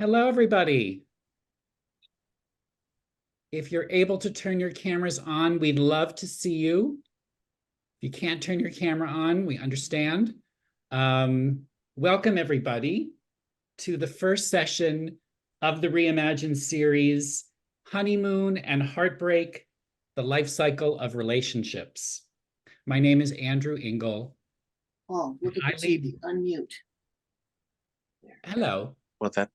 Hello, everybody. If you're able to turn your cameras on, we'd love to see you. If you can't turn your camera on, we understand. Welcome, everybody, to the first session of the Reimagine series, Honeymoon and Heartbreak, the Life Cycle of Relationships. My name is Andrew Engel. Oh, look at the TV. Unmute. Hello. Well, that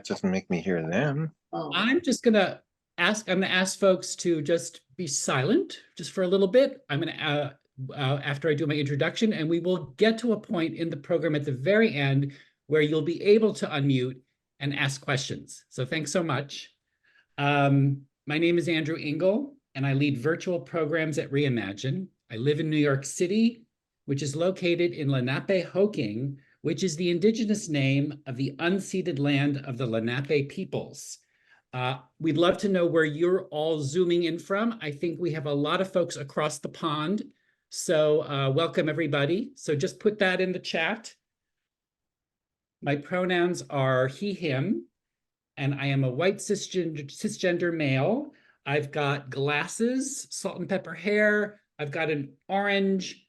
doesn't make me hear them. Oh, I'm gonna ask folks to just be silent just for a little bit. I'm gonna after I do my introduction, and we will get to a point in the program at the very end where you'll be able to unmute and ask questions. So thanks so much. My name is Andrew Engel, and I lead virtual programs at Reimagine. I live in New York City, which is located in Lenape-Hoking, which is the indigenous name of the unceded land of the Lenape peoples. We'd love to know where you're all zooming in from. I think we have a lot of folks across the pond. So welcome, everybody. So just put that in the chat. My pronouns are he, him, and I am a white cisgender male. I've got glasses, salt and pepper hair. I've got an orange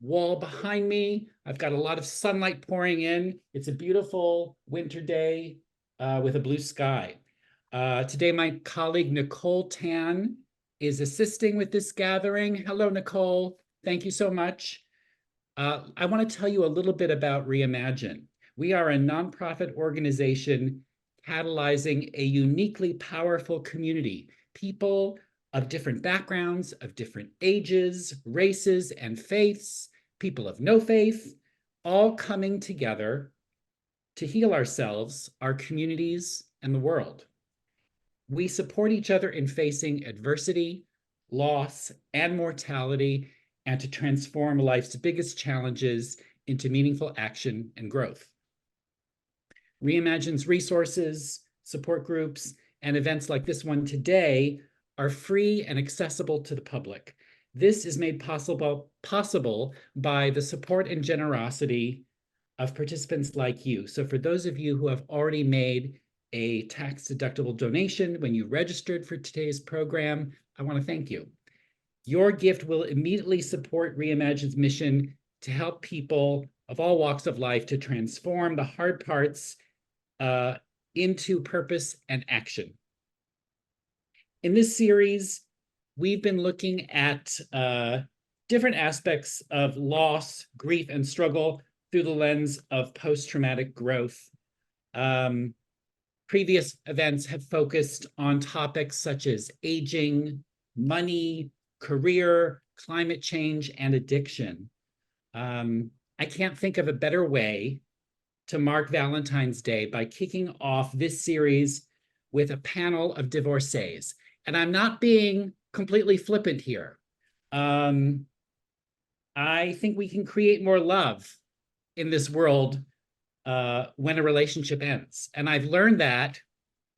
wall behind me. I've got a lot of sunlight pouring in. It's a beautiful winter day with a blue sky. Today, my colleague Nicole Tan is assisting with this gathering. Hello, Nicole. Thank you so much. I want to tell you a little bit about Reimagine. We are a nonprofit organization catalyzing a uniquely powerful community, people of different backgrounds, of different ages, races, and faiths, people of no faith, all coming together to heal ourselves, our communities, and the world. We support each other in facing adversity, loss, and mortality, and to transform life's biggest challenges into meaningful action and growth. Reimagine's resources, support groups, and events like this one today are free and accessible to the public. This is made possible by the support and generosity of participants like you. So for those of you who have already made a tax-deductible donation when you registered for today's program, I want to thank you. Your gift will immediately support Reimagine's mission to help people of all walks of life to transform the hard parts into purpose and action. In this series, we've been looking at different aspects of loss, grief, and struggle through the lens of post-traumatic growth. Previous events have focused on topics such as aging, money, career, climate change, and addiction. I can't think of a better way to mark Valentine's Day by kicking off this series with a panel of divorcees. And I'm not being completely flippant here. I think we can create more love in this world when a relationship ends. And I've learned that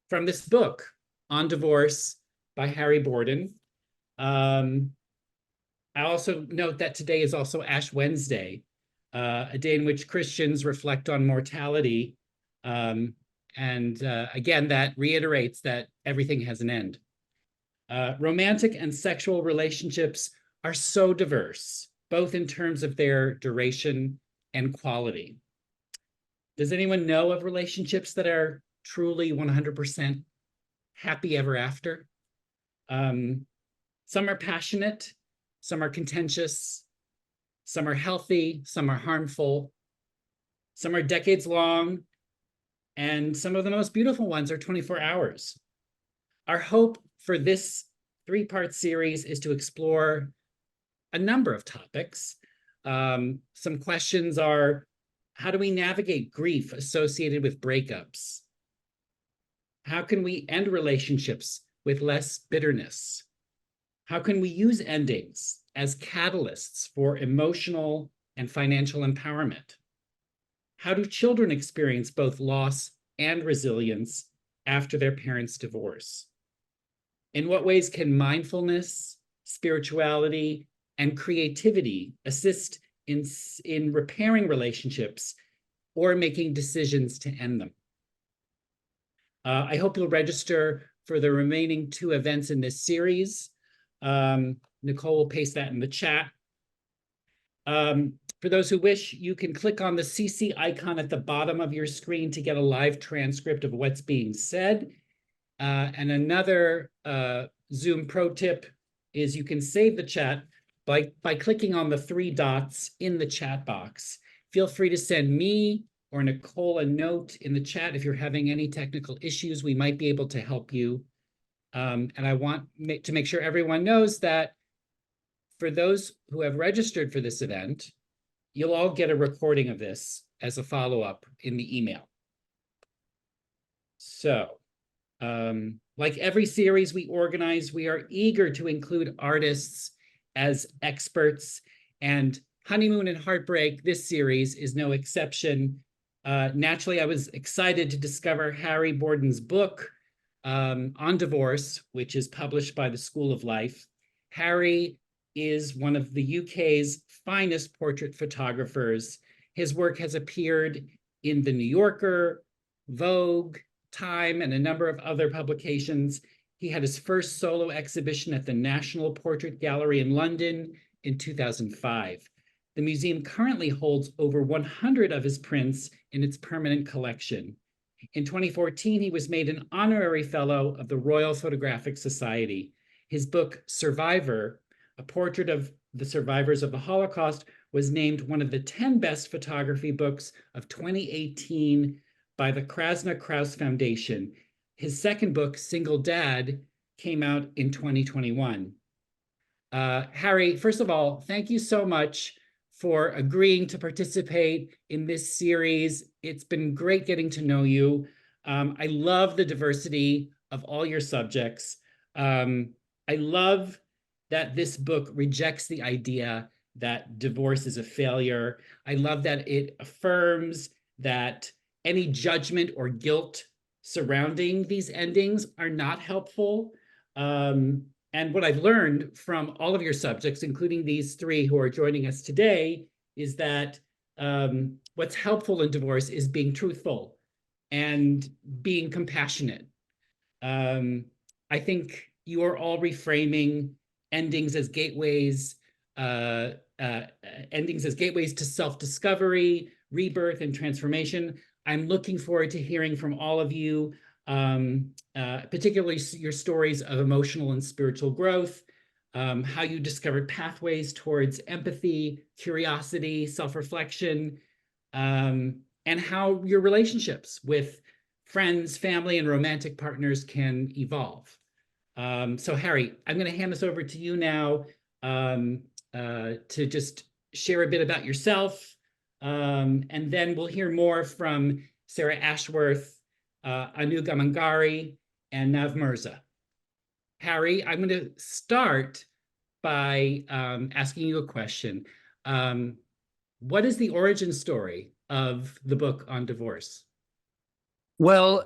from this book on divorce by Harry Borden. I also note that today is also Ash Wednesday, a day in which Christians reflect on mortality. Again, that reiterates that everything has an end. Romantic and sexual relationships are so diverse, both in terms of their duration and quality. Does anyone know of relationships that are truly 100% happy ever after? Some are passionate, some are contentious, some are healthy, some are harmful, some are decades long, and some of the most beautiful ones are 24 hours. Our hope for this three-part series is to explore a number of topics. Some questions are, how do we navigate grief associated with breakups? How can we end relationships with less bitterness? How can we use endings as catalysts for emotional and financial empowerment? How do children experience both loss and resilience after their parents' divorce? In what ways can mindfulness, spirituality, and creativity assist in repairing relationships or making decisions to end them? I hope you'll register for the remaining 2 events in this series. Nicole will paste that in the chat. For those who wish, you can click on the CC icon at the bottom of your screen to get a live transcript of what's being said. And another Zoom pro tip is you can save the chat by clicking on the 3 dots in the chat box. Feel free to send me or Nicole a note in the chat if you're having any technical issues. We might be able to help you. And I want to make sure everyone knows that for those who have registered for this event, you'll all get a recording of this as a follow-up in the email. So, like every series we organize, we are eager to include artists as experts, and Honeymoon and Heartbreak, this series, is no exception. Naturally, I was excited to discover Harry Borden's book on divorce, which is published by the School of Life. Harry is one of the UK's finest portrait photographers. His work has appeared in The New Yorker, Vogue, Time, and a number of other publications. He had his first solo exhibition at the National Portrait Gallery in London in 2005. The museum currently holds over 100 of his prints in its permanent collection. In 2014, he was made an honorary fellow of the Royal Photographic Society. His book, Survivor, a portrait of the survivors of the Holocaust, was named one of the 10 best photography books of 2018 by the Krasna Kraus Foundation. His second book, Single Dad, came out in 2021. Harry, first of all, thank you so much for agreeing to participate in this series. It's been great getting to know you. I love the diversity of all your subjects. I love that this book rejects the idea that divorce is a failure. I love that it affirms that any judgment or guilt surrounding these endings are not helpful. And what I've learned from all of your subjects, including these 3 who are joining us today, is that what's helpful in divorce is being truthful and being compassionate. I think you are all reframing endings as gateways, to self-discovery, rebirth, and transformation. I'm looking forward to hearing from all of you, particularly your stories of emotional and spiritual growth, how you discovered pathways towards empathy, curiosity, self-reflection, and how your relationships with friends, family, and romantic partners can evolve. So Harry, I'm going to hand this over to you now to just share a bit about yourself, and then we'll hear more from Sarah Ashworth, Anu Gamangari, and Nav Mirza. Harry, I'm going to start by asking you a question. What is the origin story of the book on divorce? Well,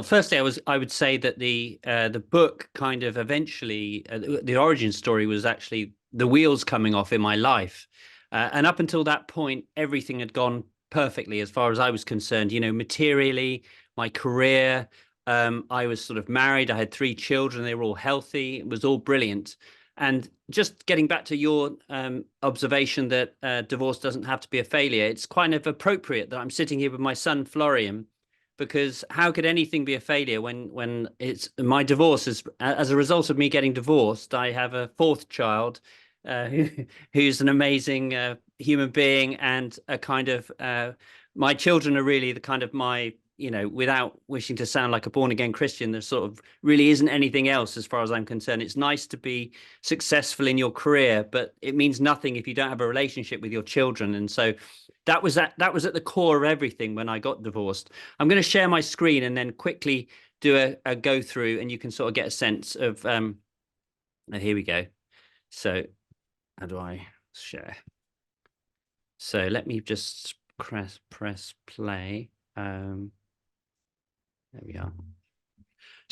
firstly, I would say that the book kind of eventually the origin story was actually the wheels coming off in my life, and up until that point, everything had gone perfectly as far as I was concerned. You know, materially, my career. I was sort of married. I had 3 children. They were all healthy. It was all brilliant. And just getting back to your observation that divorce doesn't have to be a failure, it's kind of appropriate that I'm sitting here with my son Florian. Because how could anything be a failure when it's my divorce is as a result of me getting divorced? I have a 4th child who's an amazing human being, and a kind of my children are really the kind of my, you know, without wishing to sound like a born again Christian, there sort of really isn't anything else as far as I'm concerned. It's nice to be successful in your career, but it means nothing if you don't have a relationship with your children. And so that was at the core of everything when I got divorced. I'm going to share my screen and then quickly do a go through, and you can sort of get a sense of here we go. So how do I share? So let me just press play. There we are.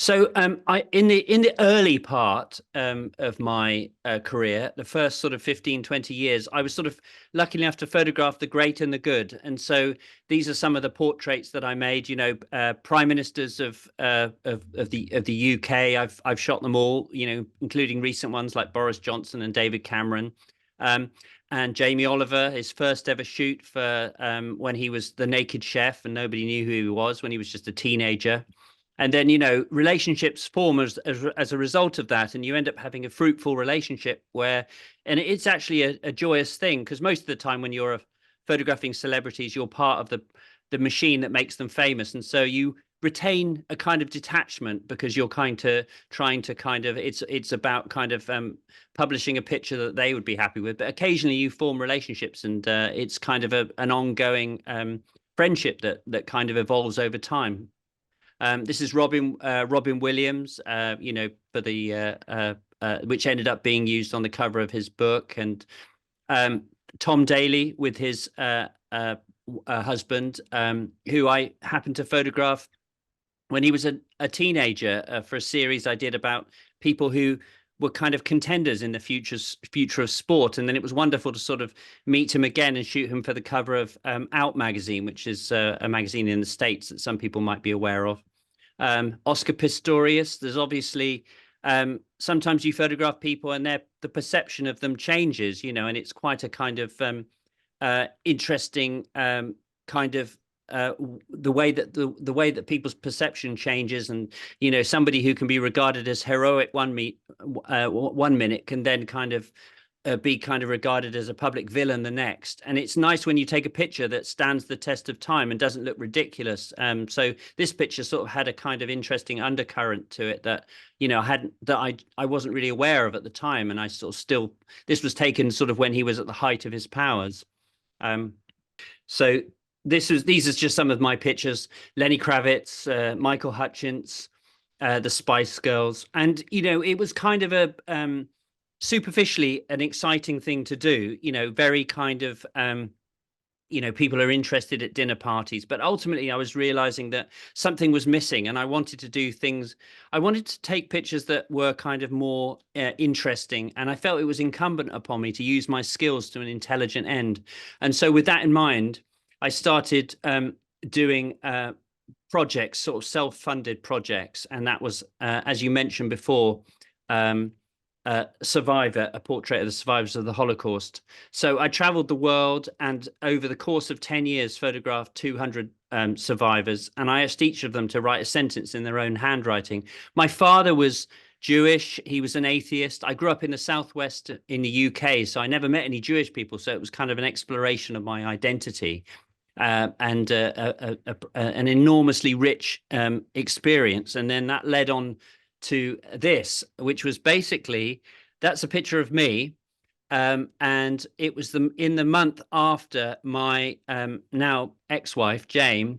So I in the early part of my career, the first sort of 15, 20 years, I was sort of lucky enough to photograph the great and the good. And so these are some of the portraits that I made, you know, prime ministers of the UK. I've shot them all, you know, including recent ones like Boris Johnson and David Cameron. And Jamie Oliver, his first ever shoot for when he was the naked chef and nobody knew who he was when he was just a teenager. And then, you know, relationships form as a result of that. And you end up having a fruitful relationship where, and it's actually a joyous thing, because most of the time when you're photographing celebrities, you're part of the machine that makes them famous. And so you retain a kind of detachment because you're trying to kind of, it's about kind of publishing a picture that they would be happy with. But occasionally you form relationships, and it's kind of an ongoing friendship that kind of evolves over time. This is Robin Williams, you know, for the which ended up being used on the cover of his book, and Tom Daly with his husband, who I happened to photograph when he was a teenager for a series I did about people who were kind of contenders in the future of sport. And then it was wonderful to sort of meet him again and shoot him for the cover of Out magazine, which is a magazine in the States that some people might be aware of. Oscar Pistorius, there's obviously sometimes you photograph people and the perception of them changes, you know, and it's quite a kind of interesting kind of the way that people's perception changes. And you know, somebody who can be regarded as heroic one minute can then kind of be kind of regarded as a public villain the next. And it's nice when you take a picture that stands the test of time and doesn't look ridiculous. So this picture sort of had a kind of interesting undercurrent to it that, you know, I wasn't really aware of at the time. And I sort of still, this was taken sort of when he was at the height of his powers. So these are just some of my pictures: Lenny Kravitz, Michael Hutchence, the Spice Girls. And, you know, it was kind of a superficially an exciting thing to do, you know, very kind of you know, people are interested at dinner parties, but ultimately I was realizing that something was missing, and I wanted to do things. I wanted to take pictures that were kind of more interesting, and I felt it was incumbent upon me to use my skills to an intelligent end. And so with that in mind, I started doing projects, sort of self-funded projects. And that was, as you mentioned before, Survivor, a portrait of the survivors of the Holocaust. So I traveled the world, and over the course of 10 years photographed 200 survivors, and I asked each of them to write a sentence in their own handwriting. My father was Jewish. He was an atheist. I grew up in the Southwest in the UK, so I never met any Jewish people. So it was kind of an exploration of my identity. And an enormously rich experience. And then that led on to this, which was basically, that's a picture of me. And it was in the month after my now ex-wife, Jane,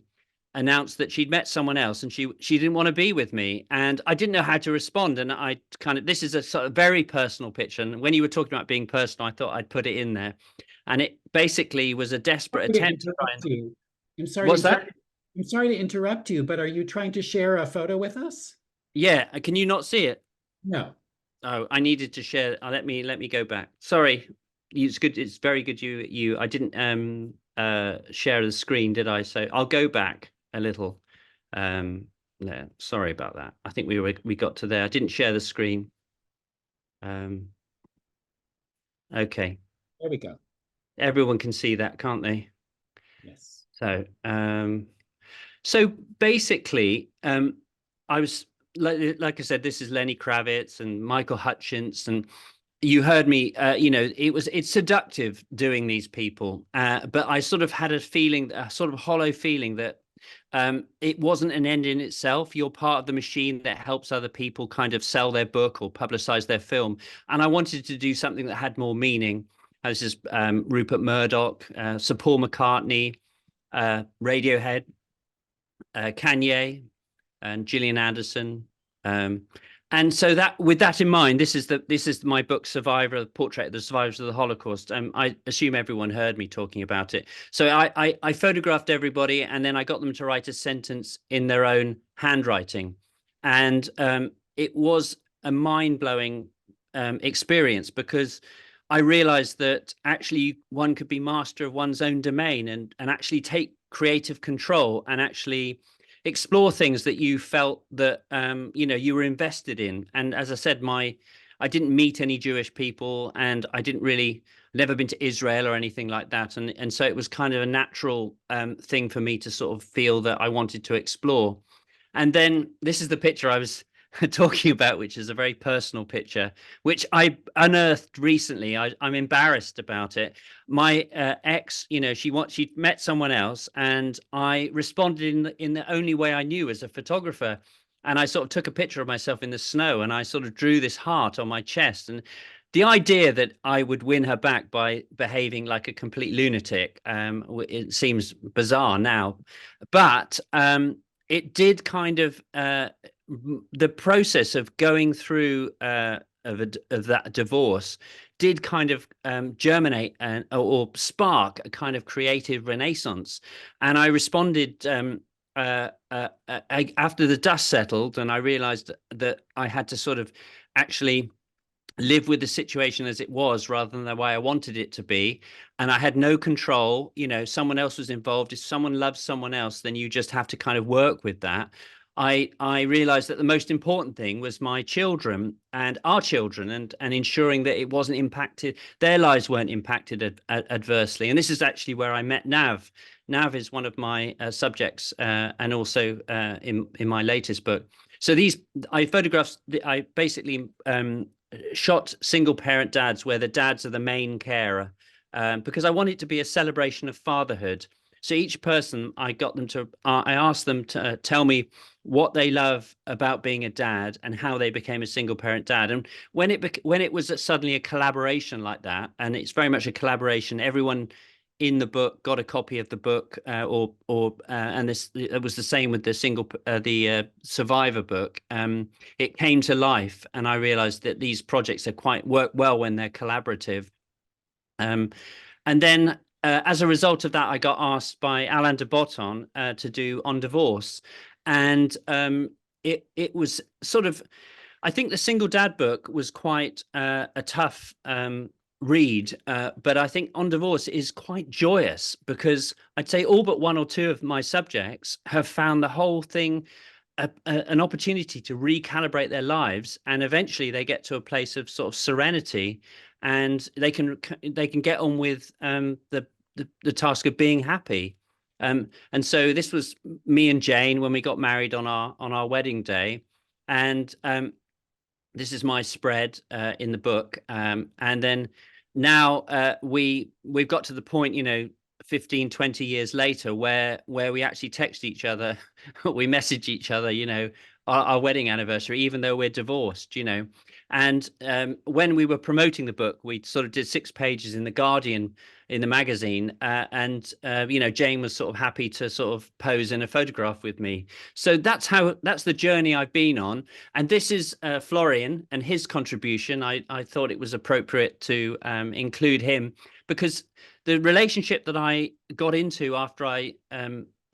announced that she'd met someone else and she didn't want to be with me. And I didn't know how to respond. And I kind of, this is a sort of very personal picture. And when you were talking about being personal, I thought I'd put it in there. And it basically was a desperate attempt to try and... I'm sorry. What's that? I'm sorry to interrupt you, but are you trying to share a photo with us? Yeah. Can you not see it? No. Oh, I needed to share. Let me go back. Sorry. It's good. It's very good. I didn't share the screen, did I? So I'll go back a little. Yeah, sorry about that. I think we got to there. I didn't share the screen. Okay. There we go. Everyone can see that, can't they? Yes. So, so basically, I was like I said, this is Lenny Kravitz and Michael Hutchence, and you heard me. You know, it's seductive doing these people, but I sort of had a feeling, a sort of hollow feeling that it wasn't an end in itself. You're part of the machine that helps other people kind of sell their book or publicize their film, and I wanted to do something that had more meaning. This is Rupert Murdoch, Sir Paul McCartney, Radiohead, Kanye, and Gillian Anderson. And so that, with that in mind, this is my book, Survivor, the portrait of the survivors of the Holocaust. I assume everyone heard me talking about it. So I photographed everybody, and then I got them to write a sentence in their own handwriting. And it was a mind-blowing experience, because I realized that actually one could be master of one's own domain and actually take creative control and actually explore things that you felt that you were invested in. And as I said, I didn't meet any Jewish people, and I didn't really never been to Israel or anything like that, and so it was kind of a natural thing for me to sort of feel that I wanted to explore. And then this is the picture I was talking about, which is a very personal picture, which I unearthed recently. I'm embarrassed about it. My ex, she'd met someone else, and I responded in the only way I knew as a photographer. And I sort of took a picture of myself in the snow, and I sort of drew this heart on my chest. And the idea that I would win her back by behaving like a complete lunatic, it seems bizarre now, but it did kind of the process of going through of that divorce did kind of germinate or spark a kind of creative renaissance. And I responded after the dust settled, and I realized that I had to sort of actually live with the situation as it was rather than the way I wanted it to be. And I had no control. Someone else was involved. If someone loves someone else, then you just have to kind of work with that. I realized that the most important thing was my children and our children, and ensuring that it wasn't impacted, their lives weren't impacted adversely. And this is actually where I met Nav. Nav is one of my subjects, and also in my latest book. So I basically shot single parent dads where the dads are the main carer, because I want it to be a celebration of fatherhood. So each person, I asked them to tell me what they love about being a dad and how they became a single parent dad. And when it was suddenly a collaboration like that, and it's very much a collaboration, everyone in the book got a copy of the book, and it was the same with the Survivor book. It came to life, and I realized that these projects work well when they're collaborative. And then as a result of that, I got asked by Alain de Botton to do On Divorce. And it was sort of, I think the Single Dad book was quite a tough read, but I think On Divorce is quite joyous, because I'd say all but one or two of my subjects have found the whole thing an opportunity to recalibrate their lives, and eventually they get to a place of sort of serenity, and they can get on with the task of being happy. And so this was me and Jane when we got married on our wedding day, and this is my spread in the book. And then now we've got to the point, 15, 20 years later, where we actually text each other, we message each other, our wedding anniversary, even though we're divorced, And when we were promoting the book, we sort of did 6 pages in the Guardian, in the magazine, and Jane was sort of happy to sort of pose in a photograph with me. So that's the journey I've been on. And this is Florian and his contribution. I thought it was appropriate to include him, because the relationship that I got into after I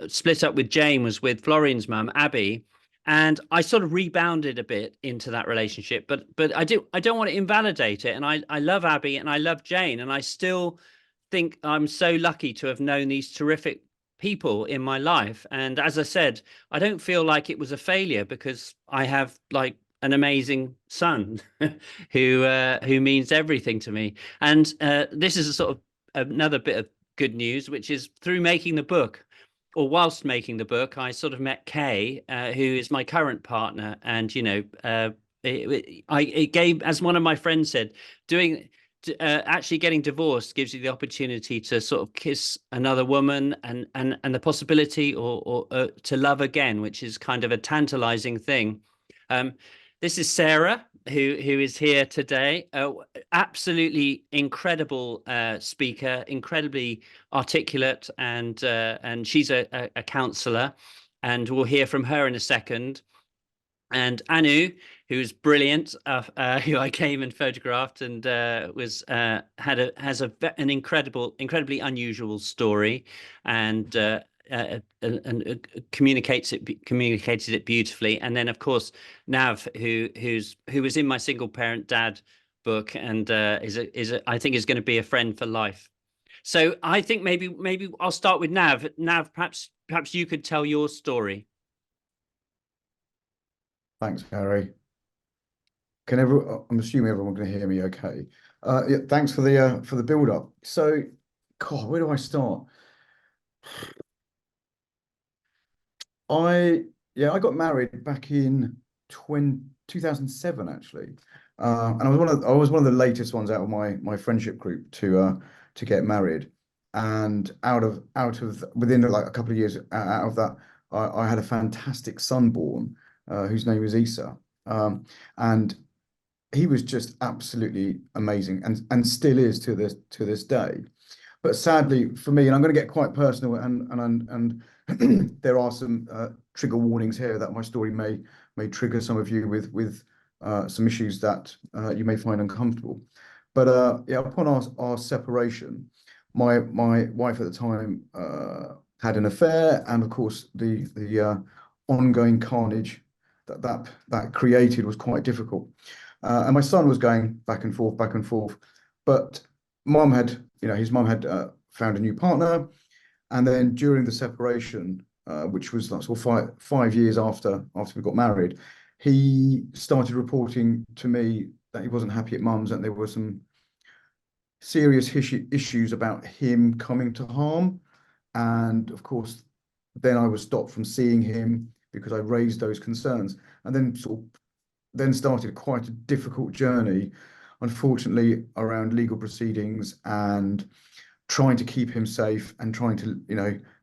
split up with Jane was with Florian's mum, Abby. And I sort of rebounded a bit into that relationship, but I don't want to invalidate it. And I love Abby and I love Jane, and I still think I'm so lucky to have known these terrific people in my life. And as I said, I don't feel like it was a failure, because I have like an amazing son who means everything to me. And this is a sort of another bit of good news, which is through making the book, or whilst making the book, I sort of met Kay, who is my current partner. And, it gave, as one of my friends said, actually getting divorced gives you the opportunity to sort of kiss another woman and the possibility or to love again, which is kind of a tantalizing thing. This is Sarah, who is here today. Absolutely incredible speaker, incredibly articulate, and she's a counsellor, and we'll hear from her in a second. And Anu, who's brilliant, who I came and photographed, and has an incredibly unusual story, and communicated it beautifully. And then, of course, Nav, who was in my single parent dad book, and I think is going to be a friend for life. So I think maybe I'll start with Nav. Nav, perhaps you could tell your story. Thanks, Harry. I'm assuming everyone can hear me okay. Yeah, thanks for the build up. So, God, where do I start? I got married back in 2007 actually. And I was one of the latest ones out of my friendship group to get married. And out of within like a couple of years out of that, I had a fantastic son born, whose name is Isa. And he was just absolutely amazing and still is to this day. But sadly for me, and I'm going to get quite personal, and there are some trigger warnings here that my story may trigger some of you with some issues that you may find uncomfortable. But yeah, upon our separation, my wife at the time had an affair, and of course the ongoing carnage that created was quite difficult. And my son was going back and forth, but his mum had found a new partner, and then during the separation, which was like sort of 5 years after we got married, he started reporting to me that he wasn't happy at mum's, and there were some serious issues about him coming to harm. And of course, then I was stopped from seeing him because I raised those concerns, and then started quite a difficult journey, unfortunately, around legal proceedings and trying to keep him safe and trying to,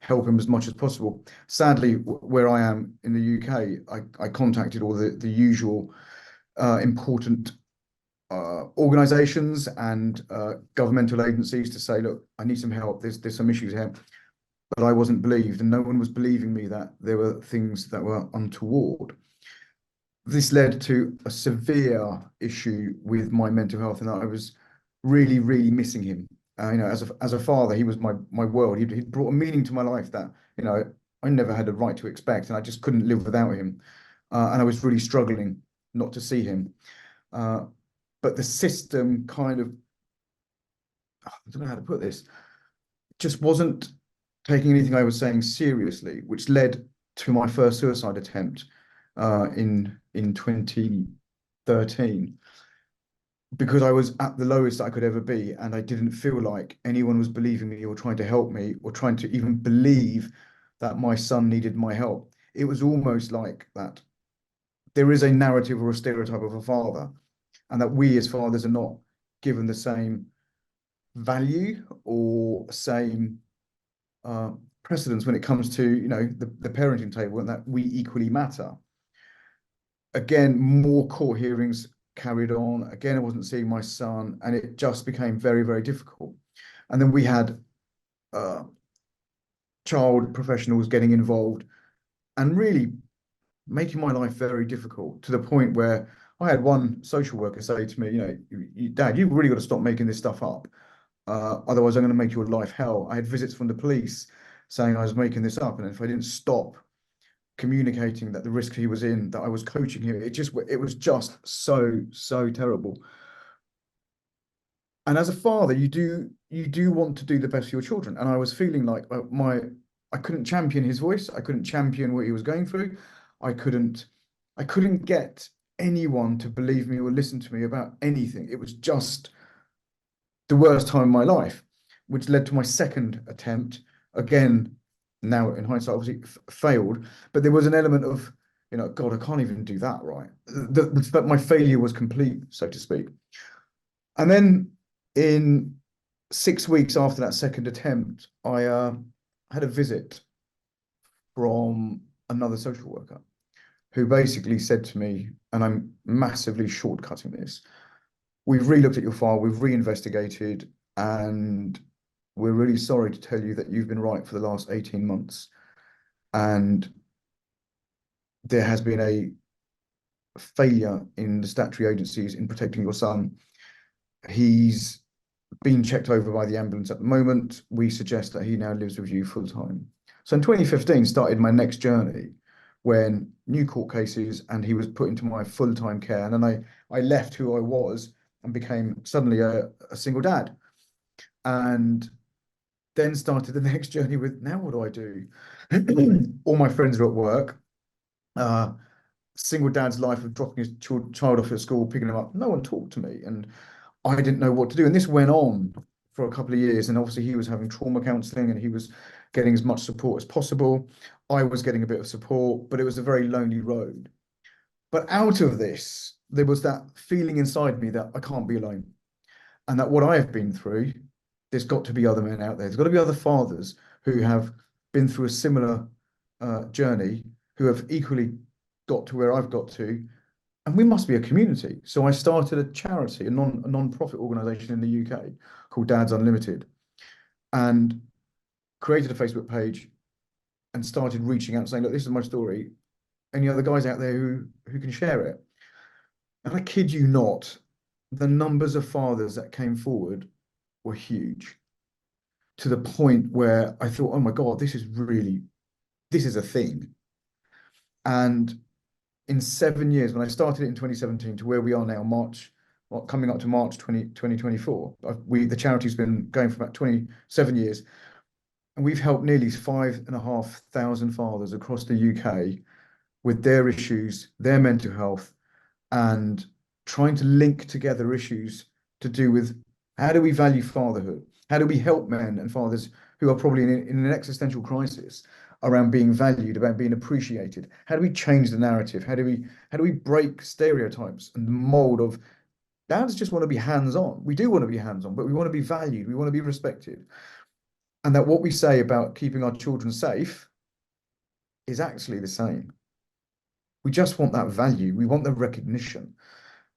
help him as much as possible. Sadly, where I am in the UK, I contacted all the usual important organisations and governmental agencies to say, look, I need some help. There's some issues here. But I wasn't believed, and no one was believing me that there were things that were untoward. This led to a severe issue with my mental health, and I was really, really missing him. As a father, he was my world. He'd brought a meaning to my life that I never had a right to expect, and I just couldn't live without him. And I was really struggling not to see him. But the system kind of, I don't know how to put this, just wasn't taking anything I was saying seriously, which led to my first suicide attempt in 2013, because I was at the lowest I could ever be, and I didn't feel like anyone was believing me or trying to help me or trying to even believe that my son needed my help. It was almost like that there is a narrative or a stereotype of a father, and that we as fathers are not given the same value or same precedence when it comes to the parenting table, and that we equally matter. Again, more court hearings carried on. Again, I wasn't seeing my son, and it just became very, very difficult. And then we had child professionals getting involved and really making my life very difficult, to the point where I had one social worker say to me, Dad, you've really got to stop making this stuff up. Otherwise, I'm going to make your life hell. I had visits from the police saying I was making this up, and if I didn't stop communicating that the risk he was in, that I was coaching him, it was just so terrible. And as a father, you do want to do the best for your children, and I was feeling like I couldn't champion his voice. I couldn't champion what he was going through. I couldn't get anyone to believe me or listen to me about anything. It was just the worst time of my life, which led to my second attempt. Again, now in hindsight, obviously failed, but there was an element of, God, I can't even do that right. But my failure was complete, so to speak. And then in 6 weeks after that second attempt, I had a visit from another social worker who basically said to me, and I'm massively shortcutting this, we've re-looked at your file, we've reinvestigated, and we're really sorry to tell you that you've been right for the last 18 months. And there has been a failure in the statutory agencies in protecting your son. He's been checked over by the ambulance at the moment. We suggest that he now lives with you full time. So in 2015 started my next journey when new court cases and he was put into my full-time care. And then I left who I was and became suddenly a single dad. And then started the next journey with, now what do I do? All my friends are at work. Single dad's life of dropping his child off at school, picking him up. No one talked to me, and I didn't know what to do. And this went on for a couple of years. And obviously, he was having trauma counseling, and he was getting as much support as possible. I was getting a bit of support, but it was a very lonely road. But out of this, there was that feeling inside me that I can't be alone, and that what I have been through, there's got to be other men out there. There's got to be other fathers who have been through a similar journey, who have equally got to where I've got to, and we must be a community. So I started a charity, a non-profit organization in the UK called Dads Unlimited, and created a Facebook page and started reaching out saying, look, this is my story. Any other guys out there who can share it? And I kid you not, the numbers of fathers that came forward were huge, to the point where I thought, oh my God, this is a thing. And in 7 years, when I started it in 2017 to where we are now, coming up to March 2024, the charity's been going for about 27 years, and we've helped nearly 5,500 fathers across the UK with their issues, their mental health, and trying to link together issues to do with how do we value fatherhood? How do we help men and fathers who are probably in an existential crisis around being valued, about being appreciated? How do we change the narrative? How do we break stereotypes and the mold of dads just want to be hands-on? We do want to be hands-on, but we want to be valued. We want to be respected. And that what we say about keeping our children safe is actually the same. We just want that value. We want the recognition.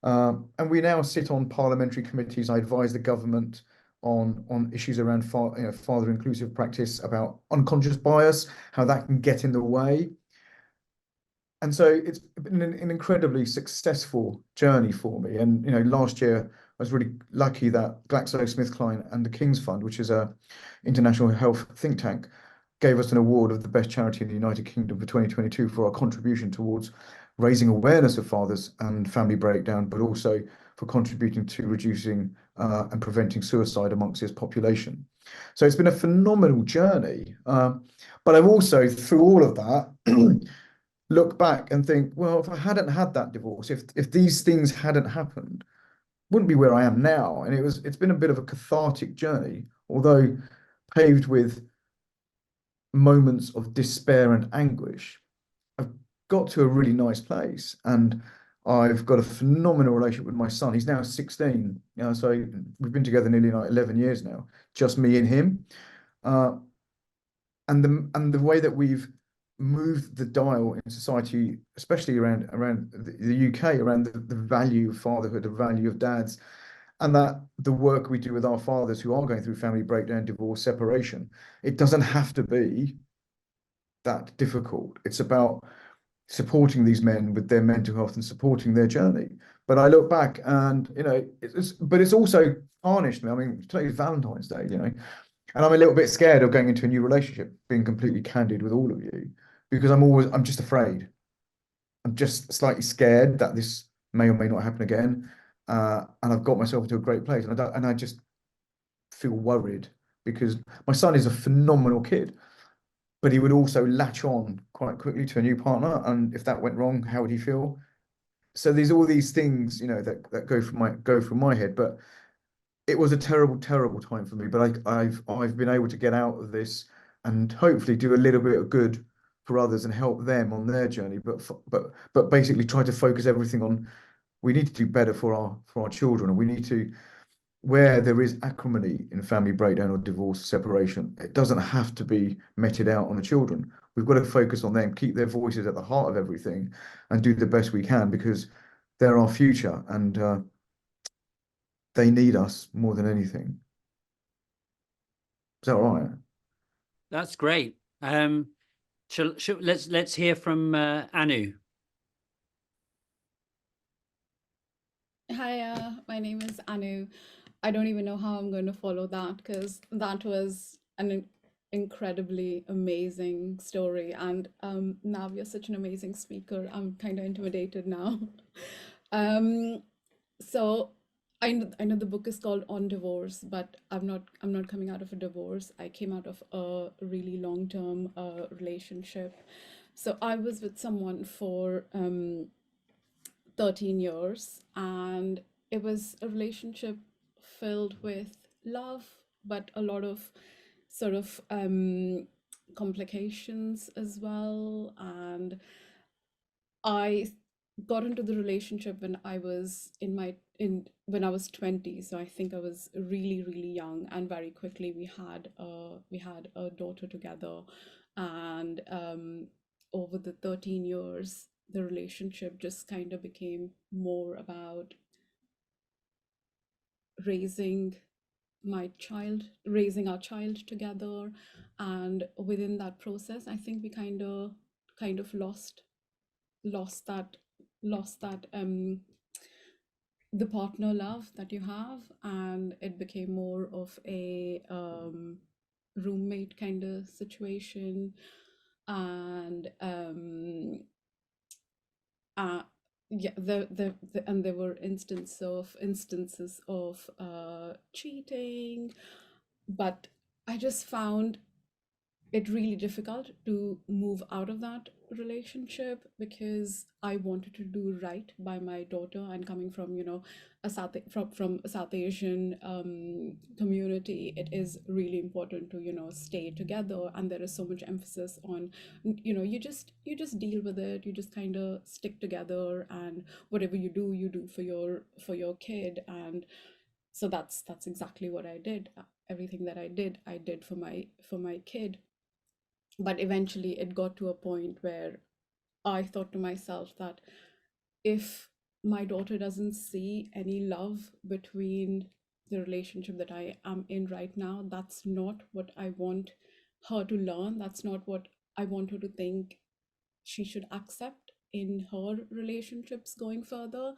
And we now sit on parliamentary committees. I advise the government on issues around father inclusive practice, about unconscious bias, how that can get in the way. And so it's been an incredibly successful journey for me. And last year I was really lucky that GlaxoSmithKline and the King's Fund, which is a international health think tank, gave us an award of the best charity in the United Kingdom for 2022 for our contribution towards raising awareness of fathers and family breakdown, but also for contributing to reducing and preventing suicide amongst this population. So it's been a phenomenal journey. But I've also, through all of that, look back and think, well, if I hadn't had that divorce, if these things hadn't happened, wouldn't be where I am now. And it's been a bit of a cathartic journey, although paved with moments of despair and anguish. I've got to a really nice place, and I've got a phenomenal relationship with my son. He's now 16. So we've been together nearly 11 years now, just me and him. And the way that we've moved the dial in society, especially around the UK, around the value of fatherhood, the value of dads, and that the work we do with our fathers who are going through family breakdown, divorce, separation, it doesn't have to be that difficult. It's about supporting these men with their mental health and supporting their journey. But I look back and, it's also tarnished me. I mean, today's Valentine's Day, and I'm a little bit scared of going into a new relationship, being completely candid with all of you, because I'm just afraid. I'm just slightly scared that this may or may not happen again. And I've got myself into a great place, and I just feel worried, because my son is a phenomenal kid, but he would also latch on quite quickly to a new partner, and if that went wrong, how would he feel? So there's all these things, that go through my head. But it was a terrible, terrible time for me. But I've been able to get out of this and hopefully do a little bit of good for others and help them on their journey. But basically try to focus everything on, we need to do better for our children, and we need to, where there is acrimony in family breakdown or divorce, separation, it doesn't have to be meted out on the children. We've got to focus on them, keep their voices at the heart of everything, and do the best we can, because they're our future, and they need us more than anything. Is that all right? That's great. Let's hear from Anu. Hi, my name is Anu. I don't even know how I'm going to follow that, because that was an incredibly amazing story. And Nav, you're such an amazing speaker. I'm kind of intimidated now. So I know the book is called On Divorce, but I'm not coming out of a divorce. I came out of a really long-term relationship. So I was with someone for 13 years, and it was a relationship filled with love, but a lot of sort of complications as well. And I got into the relationship when I was when I was 20, so I think I was really, really young, and very quickly we had a daughter together. And over the 13 years, the relationship just kind of became more about raising our child together. And within that process, I think we kind of lost that the partner love that you have, and it became more of a roommate kind of situation. And yeah, and there were instances of cheating, but I just found it really difficult to move out of that relationship, because I wanted to do right by my daughter. And coming from, you know, from a South Asian community, it is really important to, you know, stay together. And there is so much emphasis on, you know, you just deal with it, you just kind of stick together, and whatever you do for your kid. And so that's exactly what I did. Everything that I did for my kid. But eventually it got to a point where I thought to myself that if my daughter doesn't see any love between the relationship that I am in right now, that's not what I want her to learn. That's not what I want her to think she should accept in her relationships going further.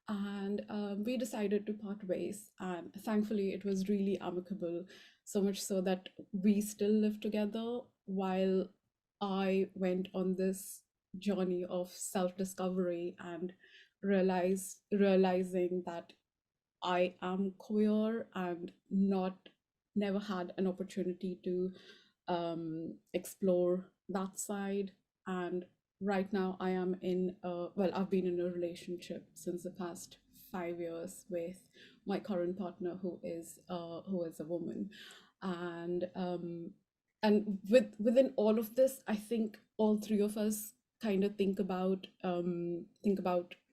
And we decided to part ways, and thankfully it was really amicable, so much so that we still live together while I went on this journey of self-discovery and realizing that I am queer and never had an opportunity to explore that side. And right now I am I've been in a relationship since the past 5 years with my current partner, who is a woman. And within all of this, I think all three of us kind of think about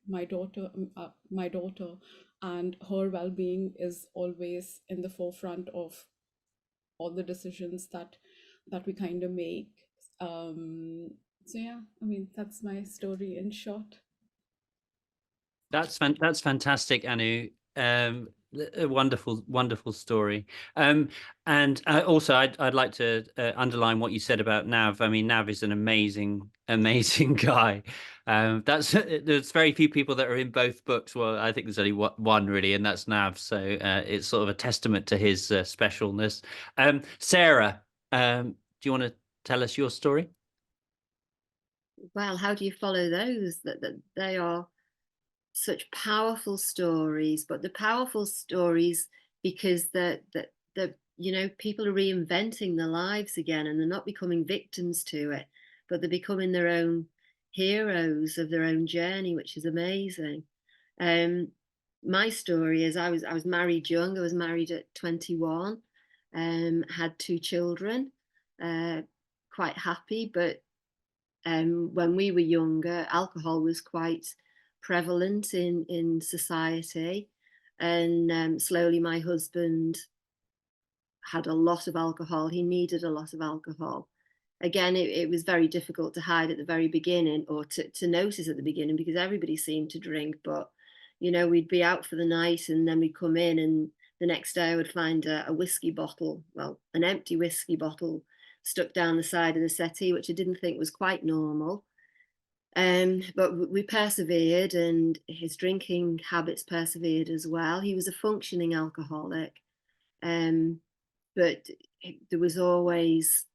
my daughter, and her well-being is always in the forefront of all the decisions that we kind of make. So yeah, I mean, that's my story in short. That's fantastic, Anu. A wonderful story. And also, I'd like to underline what you said about Nav. I mean, Nav is an amazing guy. There's very few people that are in both books. Well, I think there's only one really, and that's Nav. So it's sort of a testament to his specialness. Sarah, do you want to tell us your story? Well, how do you follow those? That they are such powerful stories, but the powerful stories because that you know, people are reinventing their lives again, and they're not becoming victims to it, but they're becoming their own heroes of their own journey, which is amazing. My story is I was married young. I was married at 21, had 2 children, quite happy, but when we were younger, alcohol was quite prevalent in society, and slowly my husband had a lot of alcohol. He needed a lot of alcohol. Again, it was very difficult to hide at the very beginning, or to notice at the beginning, because everybody seemed to drink. But you know, we'd be out for the night, and then we'd come in, and the next day I would find a whiskey bottle, well, an empty whiskey bottle, stuck down the side of the settee, which I didn't think was quite normal. But we persevered, and his drinking habits persevered as well. He was a functioning alcoholic, but there was always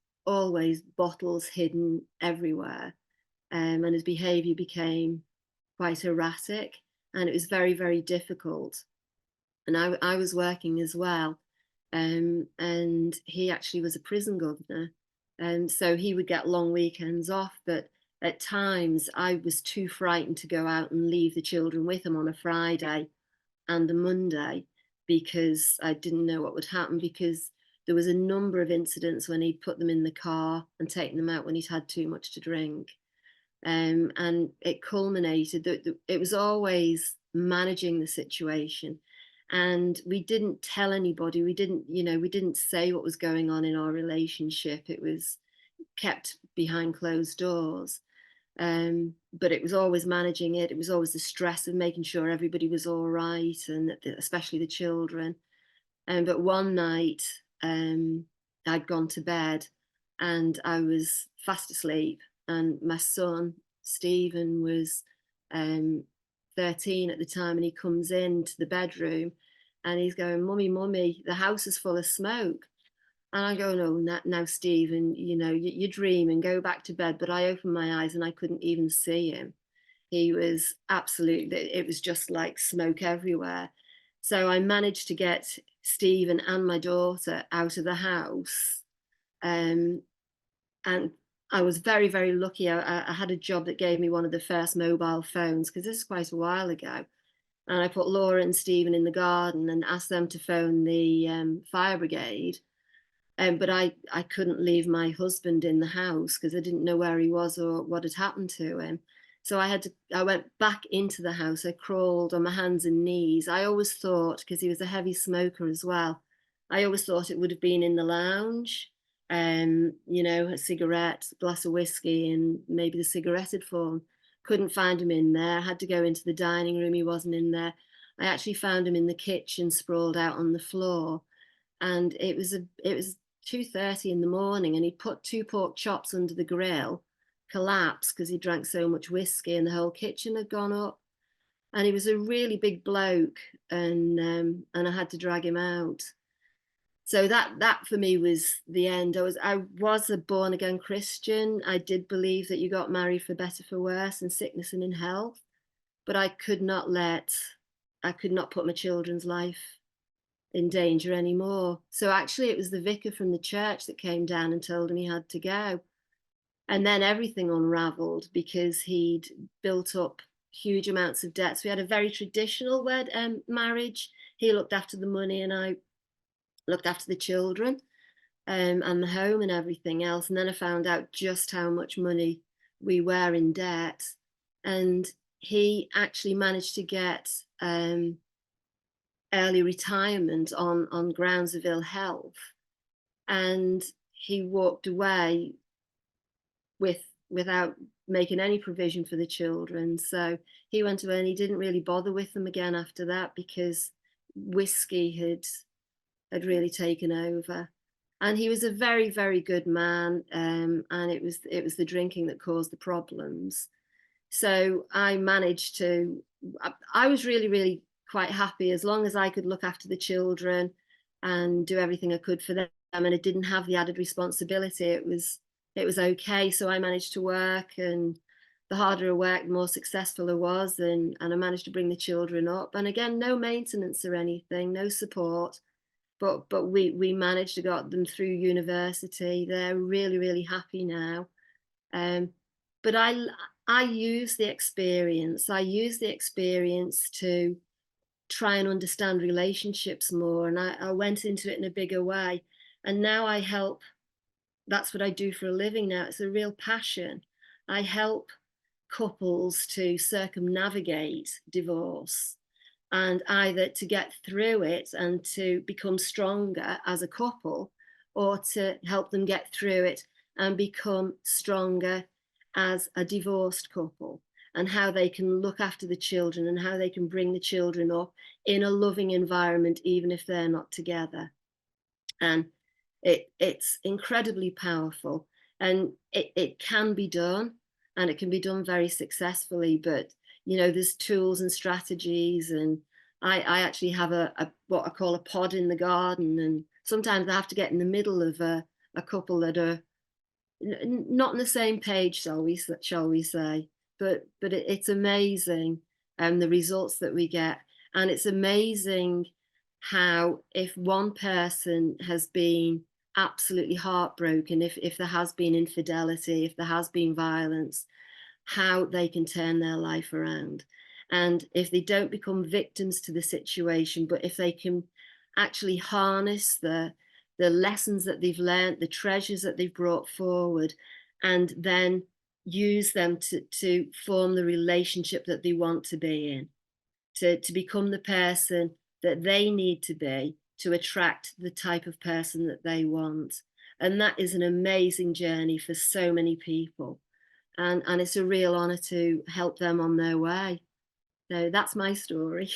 bottles hidden everywhere, and his behaviour became quite erratic, and it was very, very difficult. And I was working as well, and he actually was a prison governor, and so he would get long weekends off, but at times I was too frightened to go out and leave the children with him on a Friday and a Monday, because I didn't know what would happen, because there was a number of incidents when he'd put them in the car and taken them out when he'd had too much to drink. And it culminated that it was always managing the situation. And we didn't tell anybody, we didn't say what was going on in our relationship. It was kept behind closed doors. But it was always managing it. It was always the stress of making sure everybody was all right, and especially the children. But one night, I'd gone to bed and I was fast asleep, and my son Stephen was 13 at the time, and he comes into the bedroom and he's going, "Mummy, the house is full of smoke." And I go, "No, now Stephen, you're dreaming, go back to bed." But I opened my eyes and I couldn't even see him. He was absolutely, it was just like smoke everywhere. So I managed to get Stephen and my daughter out of the house. And I was very, very lucky. I had a job that gave me one of the first mobile phones, because this is quite a while ago. And I put Laura and Stephen in the garden and asked them to phone the fire brigade. But I couldn't leave my husband in the house because I didn't know where he was or what had happened to him. So I went back into the house. I crawled on my hands and knees. I always thought, because he was a heavy smoker as well, I always thought it would have been in the lounge, a cigarette, a glass of whiskey, and maybe the cigarette had fallen. Couldn't find him in there. I had to go into the dining room. He wasn't in there. I actually found him in the kitchen, sprawled out on the floor. And it was 2:30 in the morning, and he put 2 pork chops under the grill, collapsed because he drank so much whiskey, and the whole kitchen had gone up. And he was a really big bloke, and I had to drag him out. So that for me was the end. I was a born again Christian. I did believe that you got married for better, for worse, in sickness and in health, but I could not put my children's life in danger anymore. So actually it was the vicar from the church that came down and told him he had to go. And then everything unraveled, because he'd built up huge amounts of debts. We had a very traditional marriage. He looked after the money and I looked after the children, and the home and everything else. And then I found out just how much money we were in debt. And he actually managed to get early retirement on grounds of ill health, and he walked away without making any provision for the children. So he went away and he didn't really bother with them again after that, because whiskey had really taken over. And he was a very, very good man, and it was the drinking that caused the problems. So I was really, really quite happy, as long as I could look after the children and do everything I could for them, and it didn't have the added responsibility. It was okay. So I managed to work, and the harder I worked, the more successful I was, and I managed to bring the children up. And again, no maintenance or anything, no support, but we managed to get them through university. They're really, really happy now. But I use the experience. I use the experience to try and understand relationships more, and I went into it in a bigger way. And now I help. That's what I do for a living now. It's a real passion. I help couples to circumnavigate divorce, and either to get through it and to become stronger as a couple, or to help them get through it and become stronger as a divorced couple, and how they can look after the children and how they can bring the children up in a loving environment, even if they're not together. And it's incredibly powerful, and it can be done, and it can be done very successfully. But there's tools and strategies and I actually have a what I call a pod in the garden, and sometimes I have to get in the middle of a couple that are not on the same page, shall we say? But it's amazing, the results that we get, and it's amazing how if one person has been absolutely heartbroken, if there has been infidelity, if there has been violence, how they can turn their life around. And if they don't become victims to the situation, but if they can actually harness the lessons that they've learned, the treasures that they've brought forward, and then use them to form the relationship that they want to be in, to become the person that they need to be to attract the type of person that they want. And that is an amazing journey for so many people. And it's a real honor to help them on their way. So that's my story.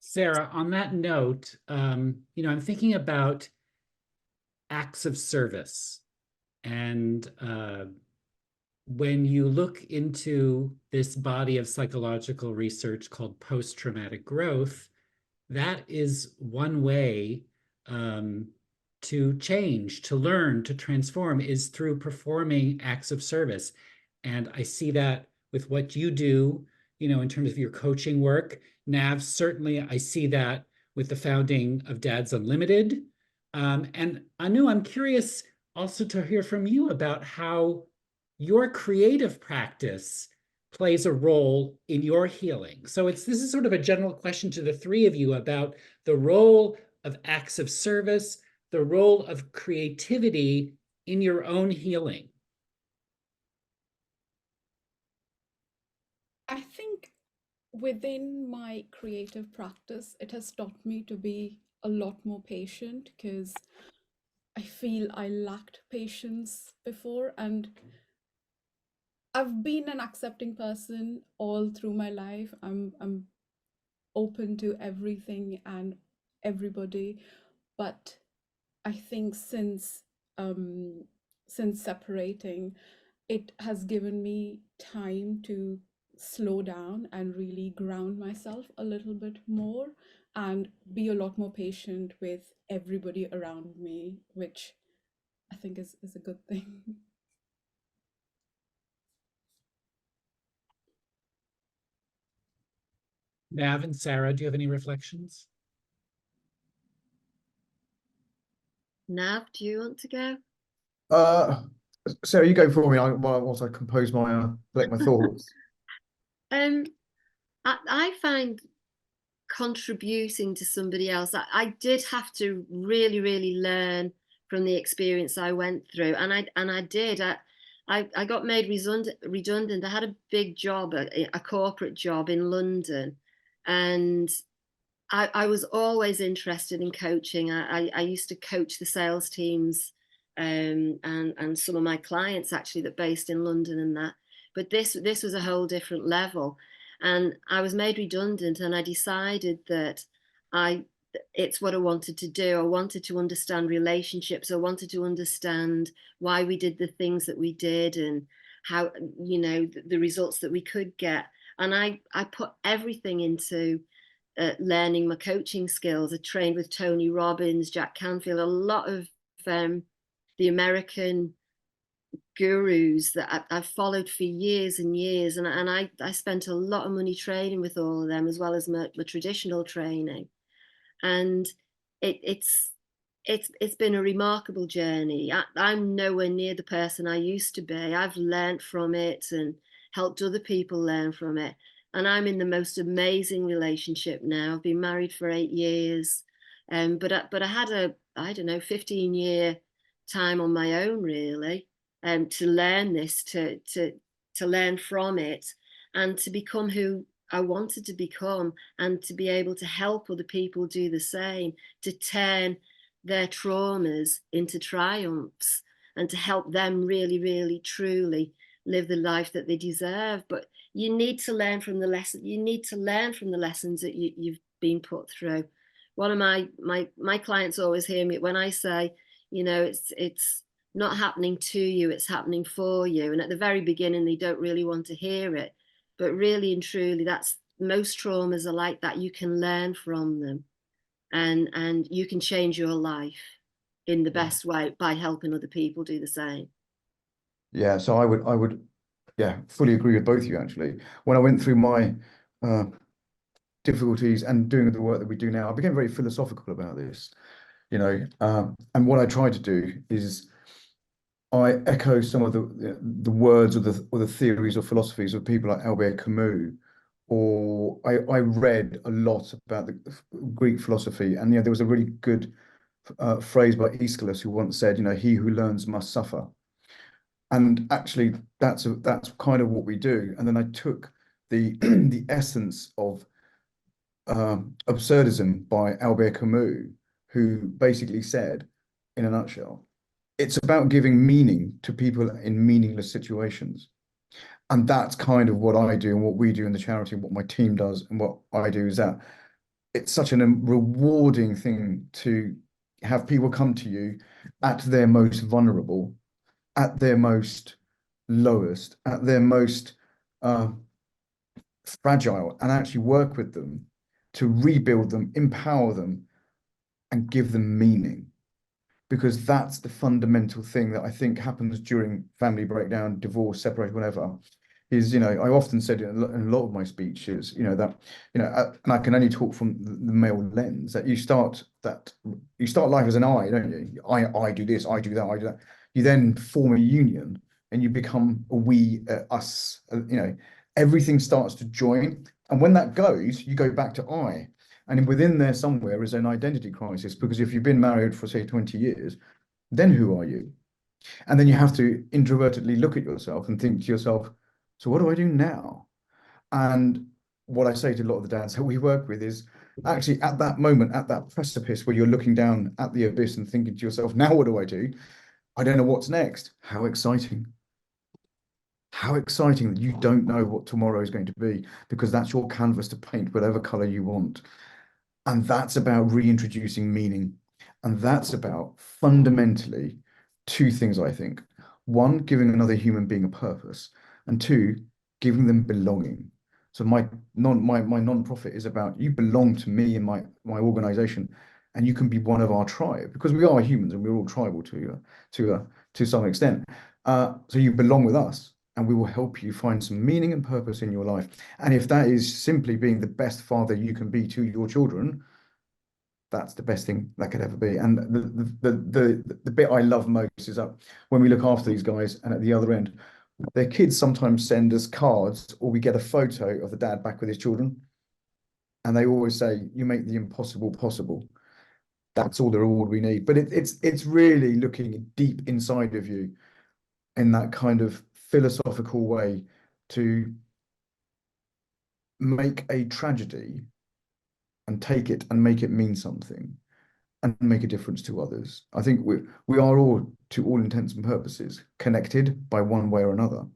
Sarah, on that note, you know, I'm thinking about acts of service. And when you look into this body of psychological research called post-traumatic growth, that is one way to change, to learn, to transform, is through performing acts of service. And I see that with what you do, you know, in terms of your coaching work. Nav, certainly I see that with the founding of Dads Unlimited. And Anu, I'm curious also to hear from you about how your creative practice plays a role in your healing. So this is sort of a general question to the three of you about the role of acts of service, the role of creativity in your own healing. I think within my creative practice, it has taught me to be a lot more patient, because I feel I lacked patience before, and I've been an accepting person all through my life. I'm open to everything and everybody, but I think since separating, it has given me time to slow down and really ground myself a little bit more and be a lot more patient with everybody around me, which I think is a good thing. Nav and Sarah, do you have any reflections? Nav, do you want to go? Sarah, you go for me whilst I compose collect my thoughts. I find contributing to somebody else, I did have to really learn from the experience I went through, and I did. I got made redundant. I had a big job, a corporate job in London, and I was always interested in coaching. I used to coach the sales teams, and some of my clients actually that based in London and that. But this was a whole different level, and I was made redundant, and I decided that it's what I wanted to do. I wanted to understand relationships. I wanted to understand why we did the things that we did, and how, you know, the results that we could get. And I put everything into learning my coaching skills. I trained with Tony Robbins, Jack Canfield, a lot of the American gurus that I've followed for years and years, and I spent a lot of money training with all of them, as well as my traditional training. And it's been a remarkable journey. I'm nowhere near the person I used to be. I've learned from it and helped other people learn from it. And I'm in the most amazing relationship now. I've been married for 8 years. But I had a, I don't know, 15-year time on my own, really, to learn this, to learn from it, and to become who I wanted to become, and to be able to help other people do the same, to turn their traumas into triumphs, and to help them really, truly live the life that they deserve. But you need to learn from the lesson. You need to learn from the lessons that you've been put through. One of my clients always hear me when I say, you know, it's not happening to you, it's happening for you. And at the very beginning, they don't really want to hear it. But really and truly, that's most traumas are like that. You can learn from them, and you can change your life in the best way by helping other people do the same. Yeah, so I would, yeah, fully agree with both of you actually. When I went through my difficulties and doing the work that we do now, I became very philosophical about this, you know. And what I try to do is I echo some of the words or the theories or philosophies of people like Albert Camus, or I read a lot about the Greek philosophy, and there was a really good phrase by Aeschylus who once said, he who learns must suffer. And actually, that's kind of what we do. And then I took the the essence of absurdism by Albert Camus, who basically said, in a nutshell, it's about giving meaning to people in meaningless situations. And that's kind of what I do and what we do in the charity, and what my team does and what I do, is that it's such a rewarding thing to have people come to you at their most vulnerable, at their most lowest, at their most fragile, and actually work with them to rebuild them, empower them, and give them meaning. Because that's the fundamental thing that I think happens during family breakdown, divorce, separation, whatever. Is, I often said in a lot of my speeches, that, and I can only talk from the male lens, that you start life as an I, don't you? I do this, I do that, I do that. You then form a union and you become a we, us, everything starts to join. And when that goes, you go back to I. And within there somewhere is an identity crisis, because if you've been married for, say, 20 years, then who are you? And then you have to introvertedly look at yourself and think to yourself, so what do I do now? And what I say to a lot of the dads that we work with is, actually at that moment, at that precipice where you're looking down at the abyss and thinking to yourself, now what do I do? I don't know what's next. How exciting. How exciting that you don't know what tomorrow is going to be, because that's your canvas to paint whatever color you want. And that's about reintroducing meaning. And that's about fundamentally two things, I think. One, giving another human being a purpose, and two, giving them belonging. So my non-profit is about, you belong to me and my organization, and you can be one of our tribe, because we are humans and we're all tribal to some extent. So you belong with us, and we will help you find some meaning and purpose in your life. And if that is simply being the best father you can be to your children, that's the best thing that could ever be. And the bit I love most is that when we look after these guys, and at the other end, their kids sometimes send us cards, or we get a photo of the dad back with his children. And they always say, you make the impossible possible. That's all the reward we need. But it's really looking deep inside of you in that kind of philosophical way to make a tragedy and take it and make it mean something and make a difference to others. I think we are all, to all intents and purposes, connected by one way or another.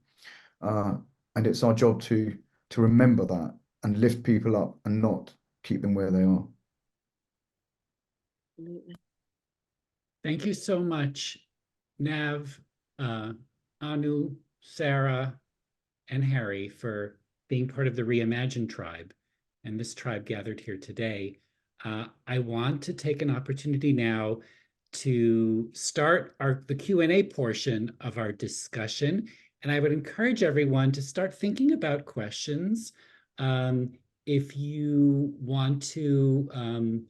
And it's our job to remember that and lift people up and not keep them where they are. Thank you so much, Nav, Anu, Sarah, and Harry, for being part of the Reimagine tribe and this tribe gathered here today. I want to take an opportunity now to start the Q&A portion of our discussion. And I would encourage everyone to start thinking about questions. If you want to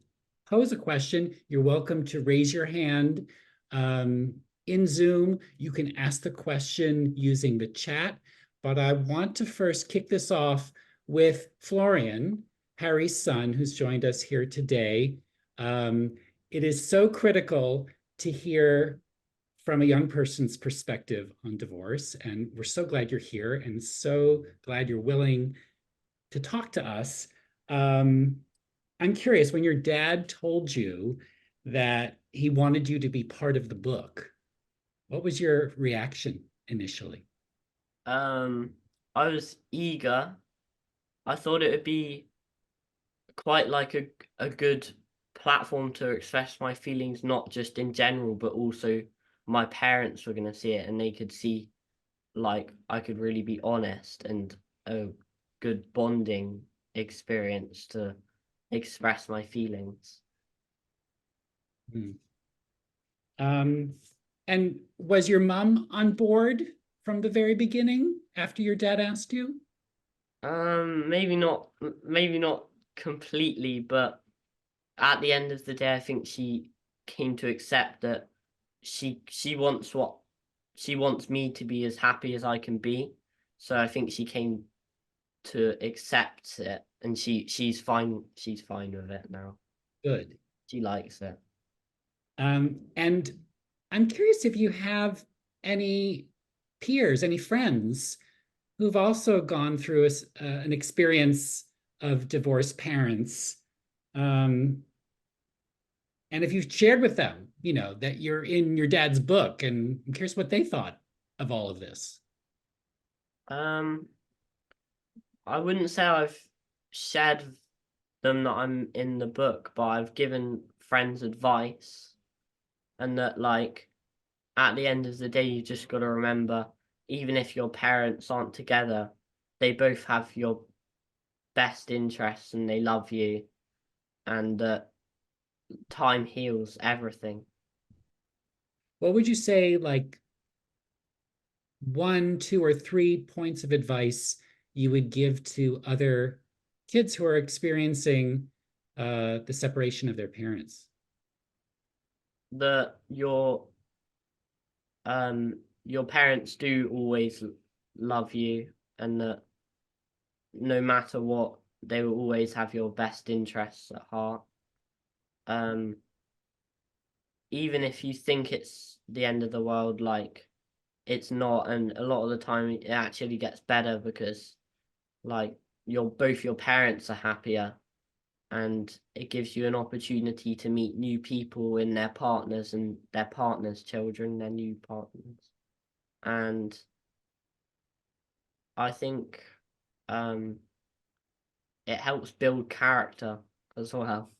pose a question, you're welcome to raise your hand. In Zoom, you can ask the question using the chat, but I want to first kick this off with Florian, Harry's son, who's joined us here today. It is so critical to hear from a young person's perspective on divorce, and we're so glad you're here and so glad you're willing to talk to us. I'm curious, when your dad told you that he wanted you to be part of the book, what was your reaction initially? I was eager. I thought it would be quite like a good platform to express my feelings, not just in general, but also my parents were going to see it and they could see, like, I could really be honest, and a good bonding experience to express my feelings. And was your mom on board from the very beginning after your dad asked you? Maybe not completely, but at the end of the day, I think she came to accept that she wants me to be as happy as I can be. So I think she came to accept it, and she's fine with it now. Good. She likes it. And I'm curious if you have any peers, any friends who've also gone through an experience of divorced parents. And if you've shared with them, that you're in your dad's book, and I'm curious what they thought of all of this. I wouldn't say I've shared with them that I'm in the book, but I've given friends advice, and that, like, at the end of the day, you just got to remember, even if your parents aren't together, they both have your best interests and they love you, and that time heals everything. What would you say, like 1, 2, or 3 points of advice you would give to other kids who are experiencing the separation of their parents? That your parents do always love you, and that no matter what, they will always have your best interests at heart. Even if you think it's the end of the world, like, it's not, and a lot of the time it actually gets better, because, like, both your parents are happier, and it gives you an opportunity to meet new people in their partners and their partners' children, their new partners. And I think it helps build character as well,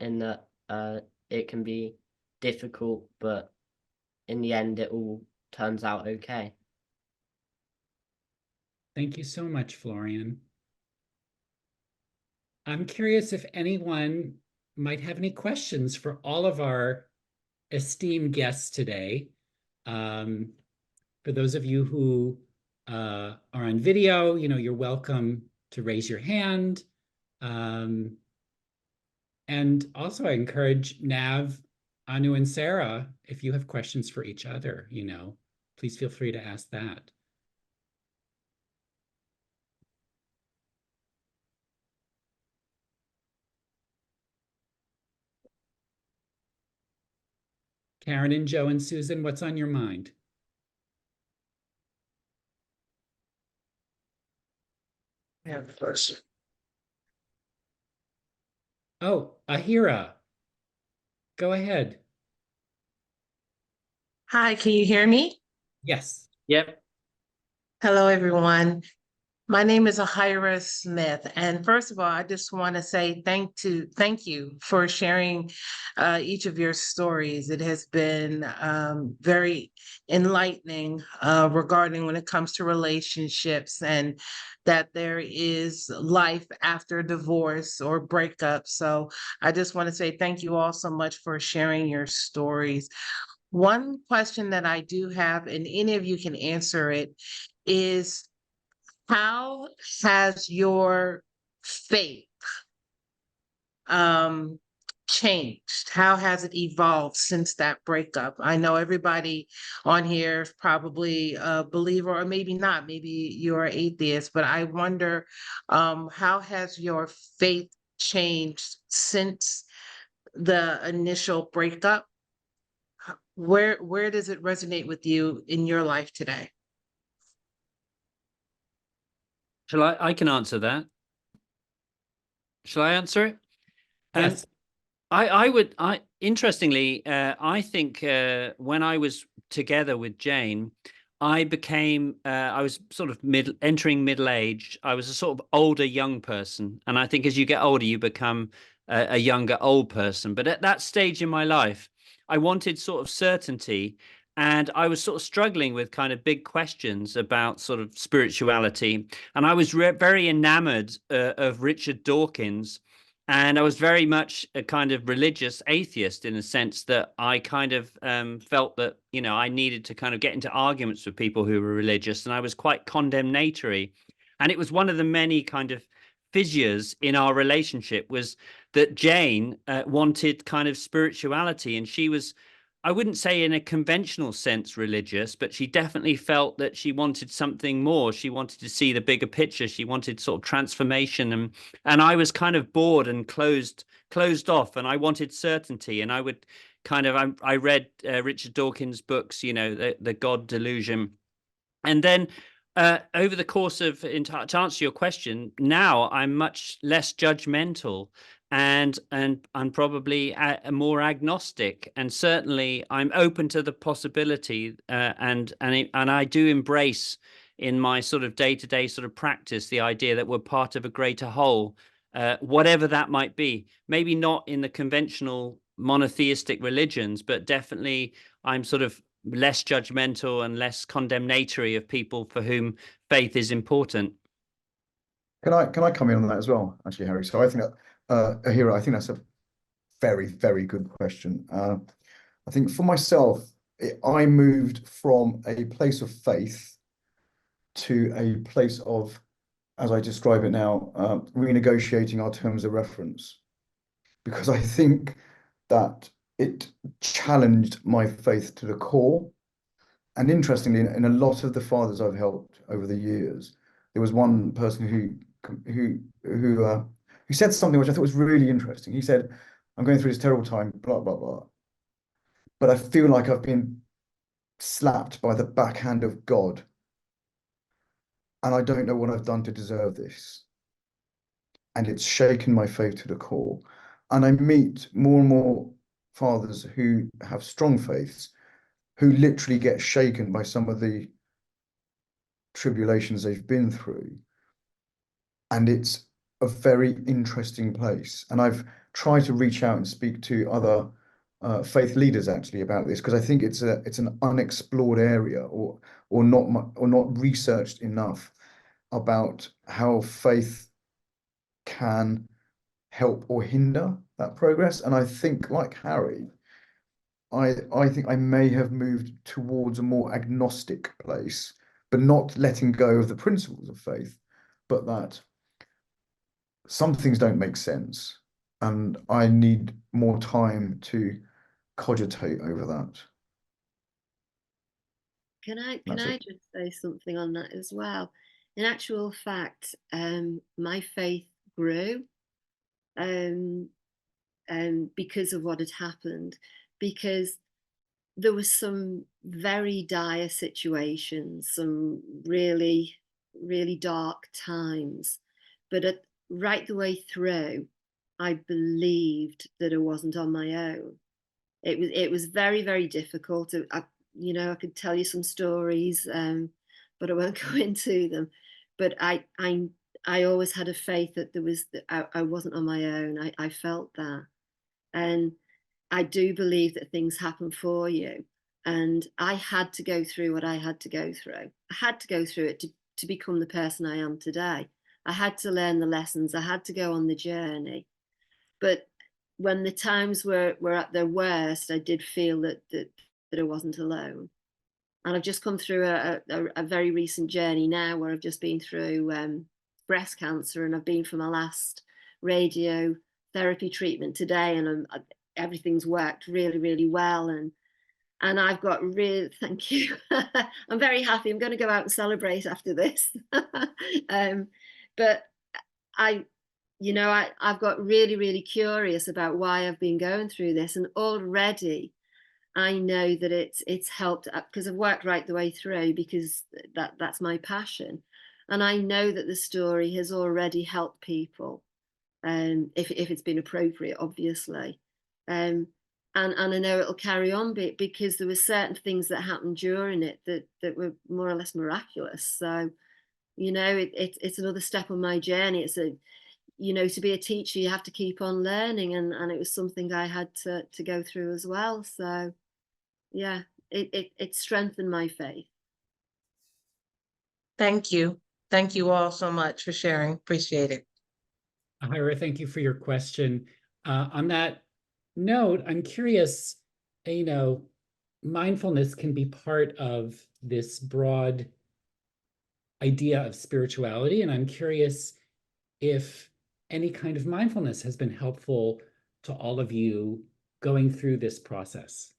in that it can be difficult, but in the end it all turns out okay. Thank you so much, Florian. I'm curious if anyone might have any questions for all of our esteemed guests today. For those of you who are on video, you're welcome to raise your hand. And also I encourage Nav, Anu, and Sarah, if you have questions for each other, please feel free to ask that. Karen and Joe and Susan, what's on your mind? Yeah, first. Oh, Ahira, go ahead. Hi, can you hear me? Yes. Yep. Hello, everyone. My name is Ahira Smith, and first of all, I just want to say thank you for sharing each of your stories. It has been very enlightening regarding when it comes to relationships, and that there is life after divorce or breakup. So I just want to say thank you all so much for sharing your stories. One question that I do have, and any of you can answer it, is how has your faith changed? How has it evolved since that breakup? I know everybody on here is probably a believer, or maybe not, maybe you're atheist, but I wonder, how has your faith changed since the initial breakup? Where does it resonate with you in your life today? Shall I can answer that. Shall I answer it? Yes. Interestingly, I think when I was together with Jane, I was sort of entering middle age. I was a sort of older young person. And I think as you get older, you become a younger old person. But at that stage in my life, I wanted sort of certainty. and I was sort of struggling with kind of big questions about sort of spirituality. And I was very enamored of Richard Dawkins. And I was very much a kind of religious atheist, in a sense that I kind of felt that, you know, I needed to kind of get into arguments with people who were religious, and I was quite condemnatory. And it was one of the many kind of fissures in our relationship, was that Jane wanted kind of spirituality, and she was, I wouldn't say in a conventional sense religious, but she definitely felt that she wanted something more. She wanted to see the bigger picture. She wanted sort of transformation, and I was kind of bored and closed off, and I wanted certainty. And I would kind of, I read Richard Dawkins' books, you know, the God Delusion, and then over the course of, to answer your question, now I'm much less judgmental, and I'm probably more agnostic, and certainly I'm open to the possibility, and I do embrace in my sort of day-to-day sort of practice the idea that we're part of a greater whole, whatever that might be. Maybe not in the conventional monotheistic religions, but definitely I'm sort of less judgmental and less condemnatory of people for whom faith is important. Can I come in on that as well, actually, Harry? So I think that Ahira, I think that's a very, very good question. I think for myself, I moved from a place of faith to a place of, as I describe it now, renegotiating our terms of reference, because I think that it challenged my faith to the core. And interestingly, in a lot of the fathers I've helped over the years, there was one person who said something which I thought was really interesting. He said, "I'm going through this terrible time, blah blah blah, but I feel like I've been slapped by the backhand of God, and I don't know what I've done to deserve this. And it's shaken my faith to the core." And I meet more and more fathers who have strong faiths, who literally get shaken by some of the tribulations they've been through. And it's a very interesting place. And I've tried to reach out and speak to other faith leaders actually about this, because I think it's an unexplored area, or not researched enough about how faith can help or hinder that progress. And I think, like Harry, I think I may have moved towards a more agnostic place, but not letting go of the principles of faith, but that some things don't make sense, and I need more time to cogitate over that. Can I That's it. just say something on that as well? In actual fact, my faith grew because of what had happened, because there was some very dire situations, some really, really dark times, but right the way through, I believed that I wasn't on my own. It was very, very difficult. I could tell you some stories, but I won't go into them. But I always had a faith that I wasn't on my own. I felt that, and I do believe that things happen for you. And I had to go through what I had to go through. I had to go through it to become the person I am today. I had to learn the lessons. I had to go on the journey. But when the times were at their worst, I did feel that I wasn't alone. And I've just come through a very recent journey now, where I've just been through breast cancer, and I've been for my last radiotherapy treatment today, and everything's worked really, really well. And I've got really, thank you. I'm very happy. I'm going to go out and celebrate after this. But I've got really, really curious about why I've been going through this. And already I know that it's helped, because I've worked right the way through, because that's my passion. And I know that the story has already helped people, if it's been appropriate, obviously. And I know it'll carry on, because there were certain things that happened during it that were more or less miraculous. So, it's another step on my journey. It's to be a teacher, you have to keep on learning, and it was something I had to go through as well. So yeah, it strengthened my faith. Thank you. Thank you all so much for sharing. Appreciate it. Ira, thank you for your question. On that note, I'm curious, mindfulness can be part of this broad idea of spirituality, and I'm curious if any kind of mindfulness has been helpful to all of you going through this process.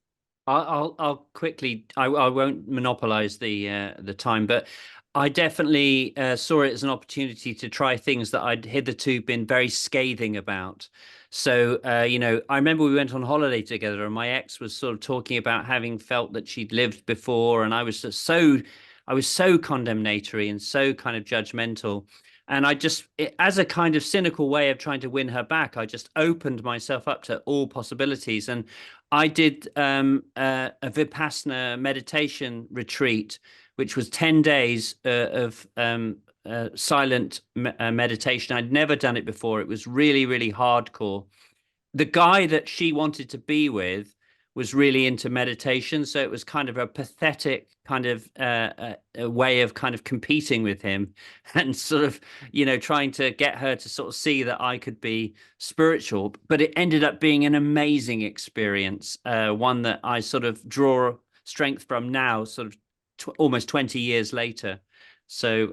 I'll quickly. I won't monopolize the time, but I definitely saw it as an opportunity to try things that I'd hitherto been very scathing about. So, I remember we went on holiday together, and my ex was sort of talking about having felt that she'd lived before, and I was so condemnatory and so kind of judgmental. And as a kind of cynical way of trying to win her back, I just opened myself up to all possibilities. And I did a Vipassana meditation retreat, which was 10 days of silent meditation. I'd never done it before. It was really, really hardcore. The guy that she wanted to be with was really into meditation, so it was kind of a pathetic kind of a way of kind of competing with him and sort of trying to get her to sort of see that I could be spiritual. But it ended up being an amazing experience, one that I sort of draw strength from now, sort of almost 20 years later. So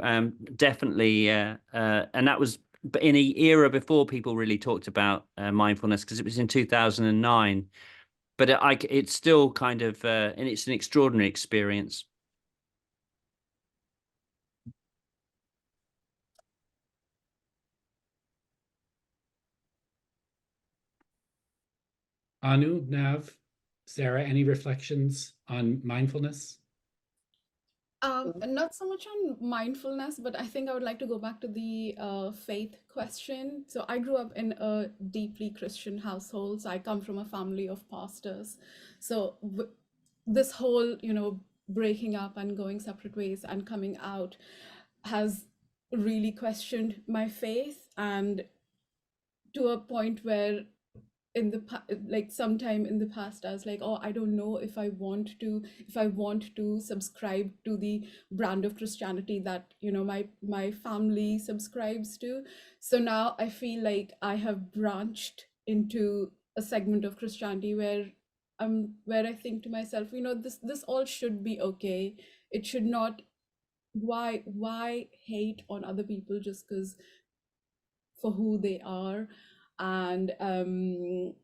definitely, and that was in an era before people really talked about mindfulness, because it was in 2009. But it's still kind of, and it's an extraordinary experience. Anu, Nav, Sarah, any reflections on mindfulness? Not so much on mindfulness, but I think I would like to go back to the faith question. So I grew up in a deeply Christian household. So I come from a family of pastors. So this whole, breaking up and going separate ways and coming out has really questioned my faith, and to a point where sometime in the past I was like, oh, I don't know if I want to subscribe to the brand of Christianity that my family subscribes to. So now I feel like I have branched into a segment of Christianity where I think to myself, this all should be okay. It should not. Why hate on other people just because for who they are? And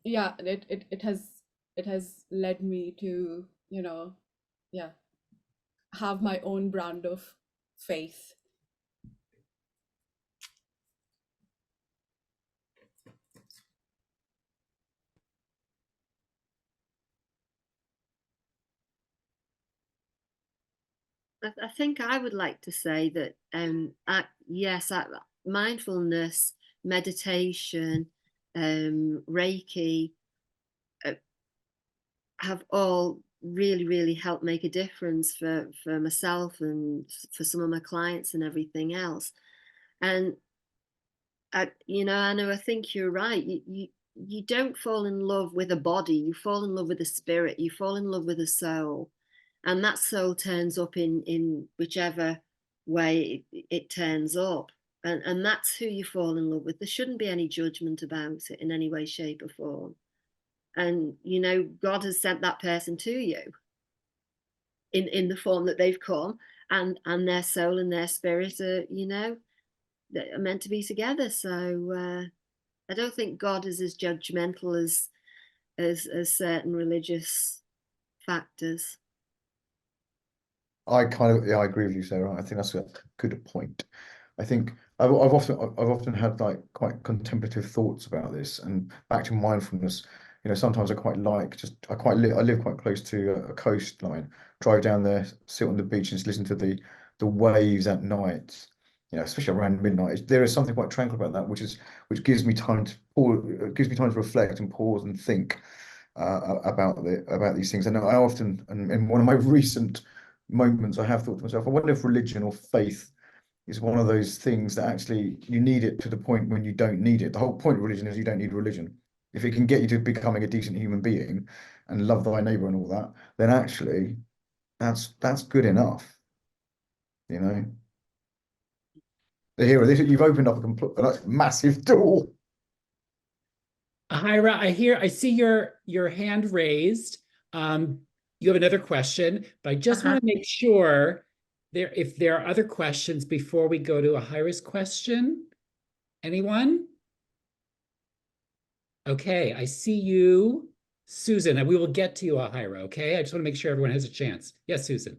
it has led me to have my own brand of faith. I think I would like to say that mindfulness, meditation, Reiki have all really, really helped make a difference for myself and for some of my clients and everything else. And I think you're right. You don't fall in love with a body, you fall in love with a spirit, you fall in love with a soul. And that soul turns up in whichever way it turns up. And that's who you fall in love with. There shouldn't be any judgment about it in any way, shape, or form. And, God has sent that person to you in the form that they've come, and their soul and their spirit are, are meant to be together. So I don't think God is as judgmental as certain religious factors. I agree with you, Sarah. I think that's a good point. I think I've often had like quite contemplative thoughts about this, and back to mindfulness. Sometimes I live quite close to a coastline. Drive down there, sit on the beach, and just listen to the waves at night. Especially around midnight. There is something quite tranquil about that, which gives me time to pause, gives me time to reflect and pause and think about these things. And I often, and in one of my recent moments, I have thought to myself, I wonder if religion or faith is one of those things that actually you need it to the point when you don't need it. The whole point of religion is you don't need religion. if it can get you to becoming a decent human being and love thy neighbor and all that, then actually that's good enough, you know. The hero, you've opened up a massive door. Hira, I see your hand raised. You have another question, but I just want to make sure if there are other questions before we go to Hira's question. Anyone? Okay, I see you, Susan, and we will get to you, Hira, okay? I just want to make sure everyone has a chance. Yes, Susan.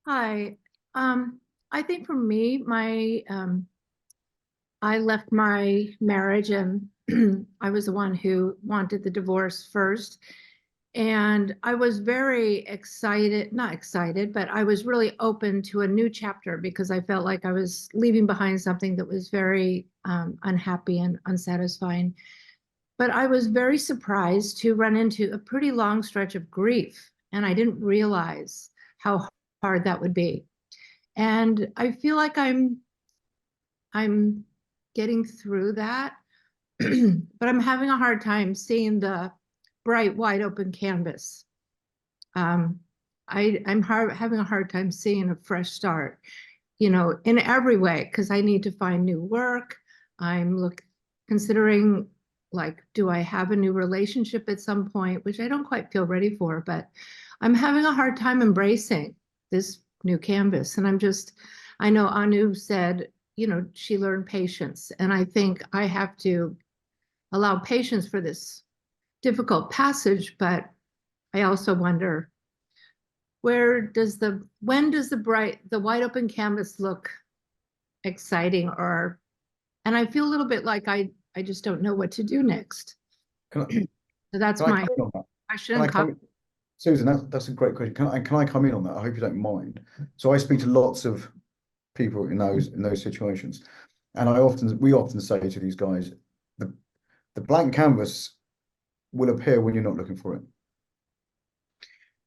Hi. I think for me, I left my marriage and I was the one who wanted the divorce first. And I was very excited, not excited, but I was really open to a new chapter because I felt like I was leaving behind something that was very unhappy and unsatisfying. But I was very surprised to run into a pretty long stretch of grief, and I didn't realize how hard that would be. And I feel like I'm getting through that, but I'm having a hard time seeing the bright, wide open canvas. I'm having a hard time seeing a fresh start, you know, in every way, because I need to find new work. I'm considering, like, do I have a new relationship at some point, which I don't quite feel ready for, but I'm having a hard time embracing this new canvas. And I know Anu said, you know, she learned patience. And I think I have to allow patience for this difficult passage, but I also wonder, when does the wide open canvas look exciting? And I feel a little bit like I just don't know what to do next. So that's my question. Susan, that's a great question. Can I come in on that? I hope you don't mind. So I speak to lots of people in those situations, and we often say to these guys, the blank canvas will appear when you're not looking for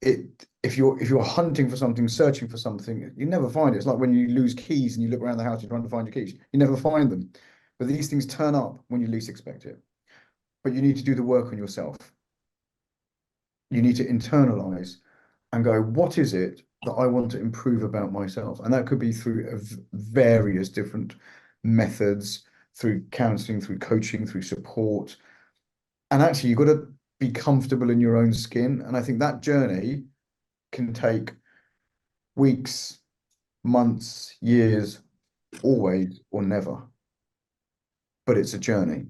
it. If you're hunting for something, searching for something, you never find it. It's like when you lose keys and you look around the house, you're trying to find your keys. You never find them. But these things turn up when you least expect it. But you need to do the work on yourself. You need to internalize and go, what is it that I want to improve about myself? And that could be through various different methods, through counseling, through coaching, through support. And actually, you've got to be comfortable in your own skin. And I think that journey can take weeks, months, years, always or never. But it's a journey.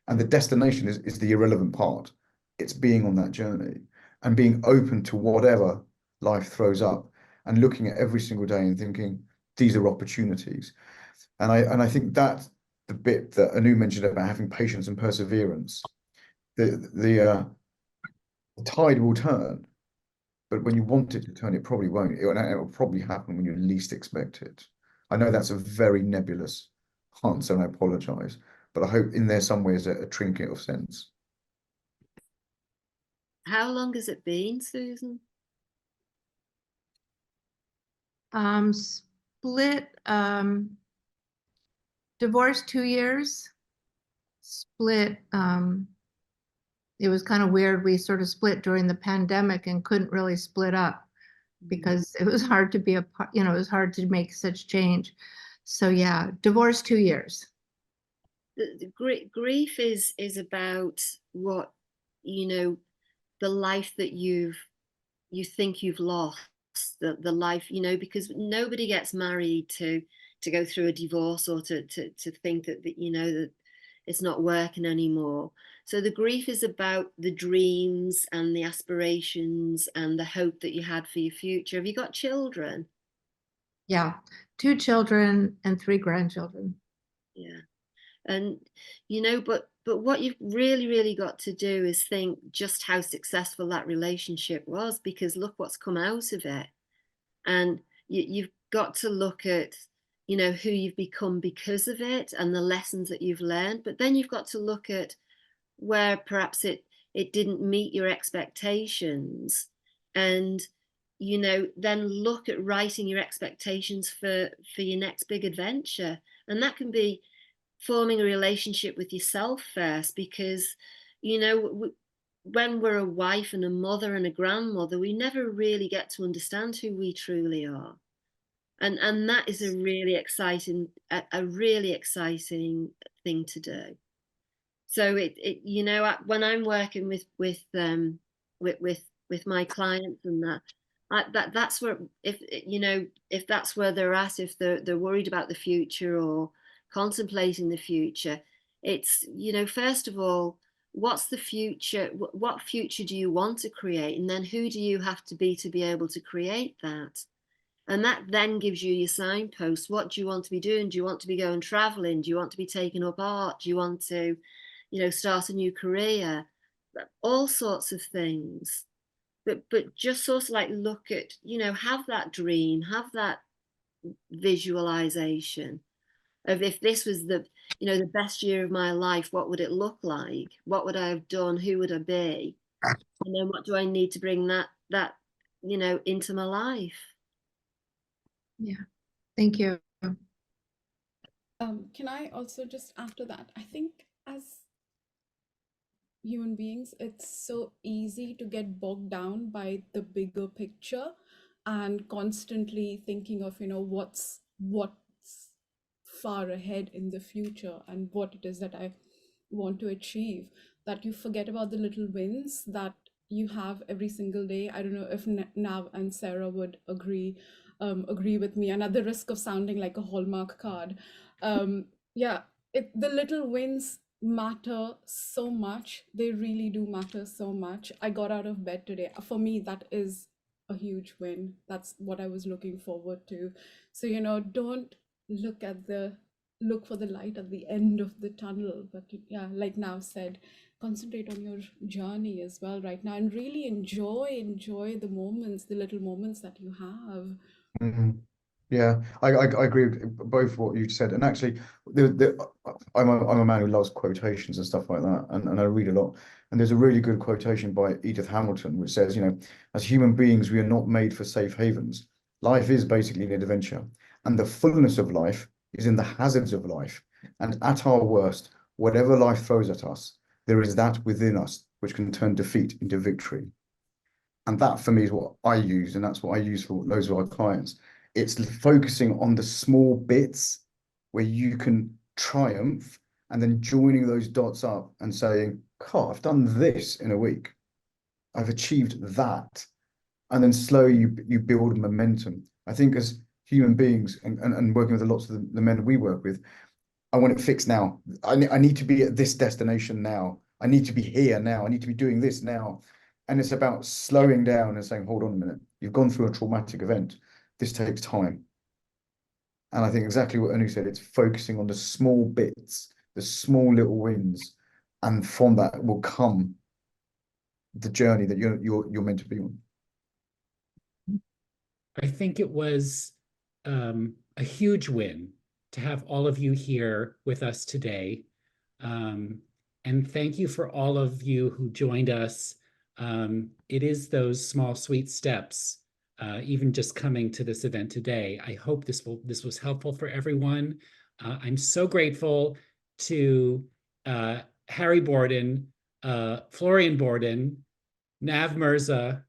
And the destination is the irrelevant part. It's being on that journey and being open to whatever life throws up and looking at every single day and thinking, these are opportunities. And I think that's the bit that Anu mentioned about having patience and perseverance. The tide will turn, but when you want it to turn, it probably won't. It will probably happen when you least expect it. I know that's a very nebulous answer, and I apologize, but I hope in there somewhere is a trinket of sense. How long has it been, Susan? Split, divorced 2 years, split, it was kind of weird. We sort of split during the pandemic and couldn't really split up because it was hard to be it was hard to make such change. So yeah, divorced 2 years. The grief is about what, the life that you think you've lost, the life, because nobody gets married to go through a divorce or to think that that it's not working anymore. So the grief is about the dreams and the aspirations and the hope that you had for your future. Have you got children? Yeah, 2 children and 3 grandchildren. Yeah. And but what you've really got to do is think just how successful that relationship was, because look what's come out of it. And you've got to look at who you've become because of it and the lessons that you've learned. But then you've got to look at where perhaps it didn't meet your expectations, and then look at writing your expectations for your next big adventure. And that can be forming a relationship with yourself first, because, you know, when we're a wife and a mother and a grandmother, we never really get to understand who we truly are. And that is a really exciting thing to do. So you know, when I'm working with my clients and that's where, if you know, if that's where they're at, if they're worried about the future or contemplating the future, it's, you know, first of all, what's the future? What future do you want to create? And then who do you have to be able to create that? And that then gives you your signposts. What do you want to be doing? Do you want to be going traveling? Do you want to be taking up art? Do you want to, you know, start a new career? All sorts of things. But just sort of like look at, you know, have that dream, have that visualization of, if this was the, you know, the best year of my life, what would it look like? What would I have done? Who would I be? And then what do I need to bring that, you know, into my life? Yeah, thank you. Can I also just, after that, I think as human beings, it's so easy to get bogged down by the bigger picture and constantly thinking of, you know, what's far ahead in the future and what it is that I want to achieve, that you forget about the little wins that you have every single day. I don't know if Nav and Sarah would agree with me, and at the risk of sounding like a Hallmark card, yeah, the little wins matter so much. They really do matter so much. I got out of bed today. For me, that is a huge win. That's what I was looking forward to. So, you know, don't look for the light at the end of the tunnel, but yeah, like Nav said, concentrate on your journey as well right now, and really enjoy the moments, the little moments that you have. Mhm. Yeah, I agree with both what you said. And actually, I'm a man who loves quotations and stuff like that, and I read a lot. And there's a really good quotation by Edith Hamilton, which says, you know, as human beings, we are not made for safe havens. Life is basically an adventure, and the fullness of life is in the hazards of life. And at our worst, whatever life throws at us, there is that within us which can turn defeat into victory. And that for me is what I use, and that's what I use for loads of our clients. It's focusing on the small bits where you can triumph, and then joining those dots up and saying, God, I've done this in a week. I've achieved that. And then slowly you build momentum. I think as human beings, and working with lots of the men we work with, I want it fixed now. I need to be at this destination now. I need to be here now. I need to be doing this now. And it's about slowing down and saying, hold on a minute, you've gone through a traumatic event. This takes time. And I think exactly what Anu said, it's focusing on the small bits, the small little wins. And from that will come the journey that you're meant to be on. I think it was a huge win to have all of you here with us today. And thank you for all of you who joined us. It is those small, sweet steps, even just coming to this event today. I hope this was helpful for everyone. I'm so grateful to Harry Borden, Florian Borden, Nav Mirza,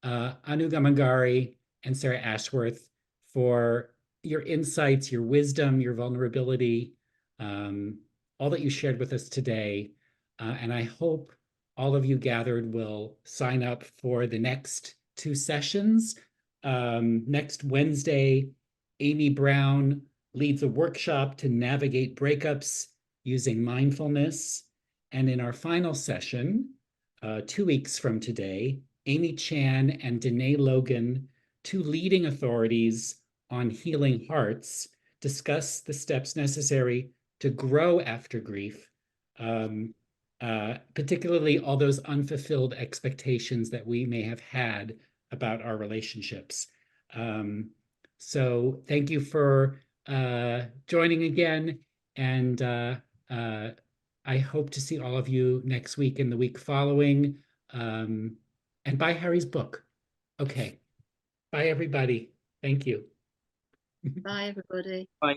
Anu Gamangari, and Sarah Ashworth for your insights, your wisdom, your vulnerability, all that you shared with us today. And I hope all of you gathered will sign up for the next 2 sessions. Next Wednesday, Amy Brown leads a workshop to navigate breakups using mindfulness. And in our final session, 2 weeks from today, Amy Chan and Danae Logan, 2 leading authorities on healing hearts, discuss the steps necessary to grow after grief, particularly all those unfulfilled expectations that we may have had about our relationships. So thank you for joining again, and I hope to see all of you next week and the week following. And buy Harry's book. Okay. Bye, everybody. Thank you. Bye, everybody. Bye.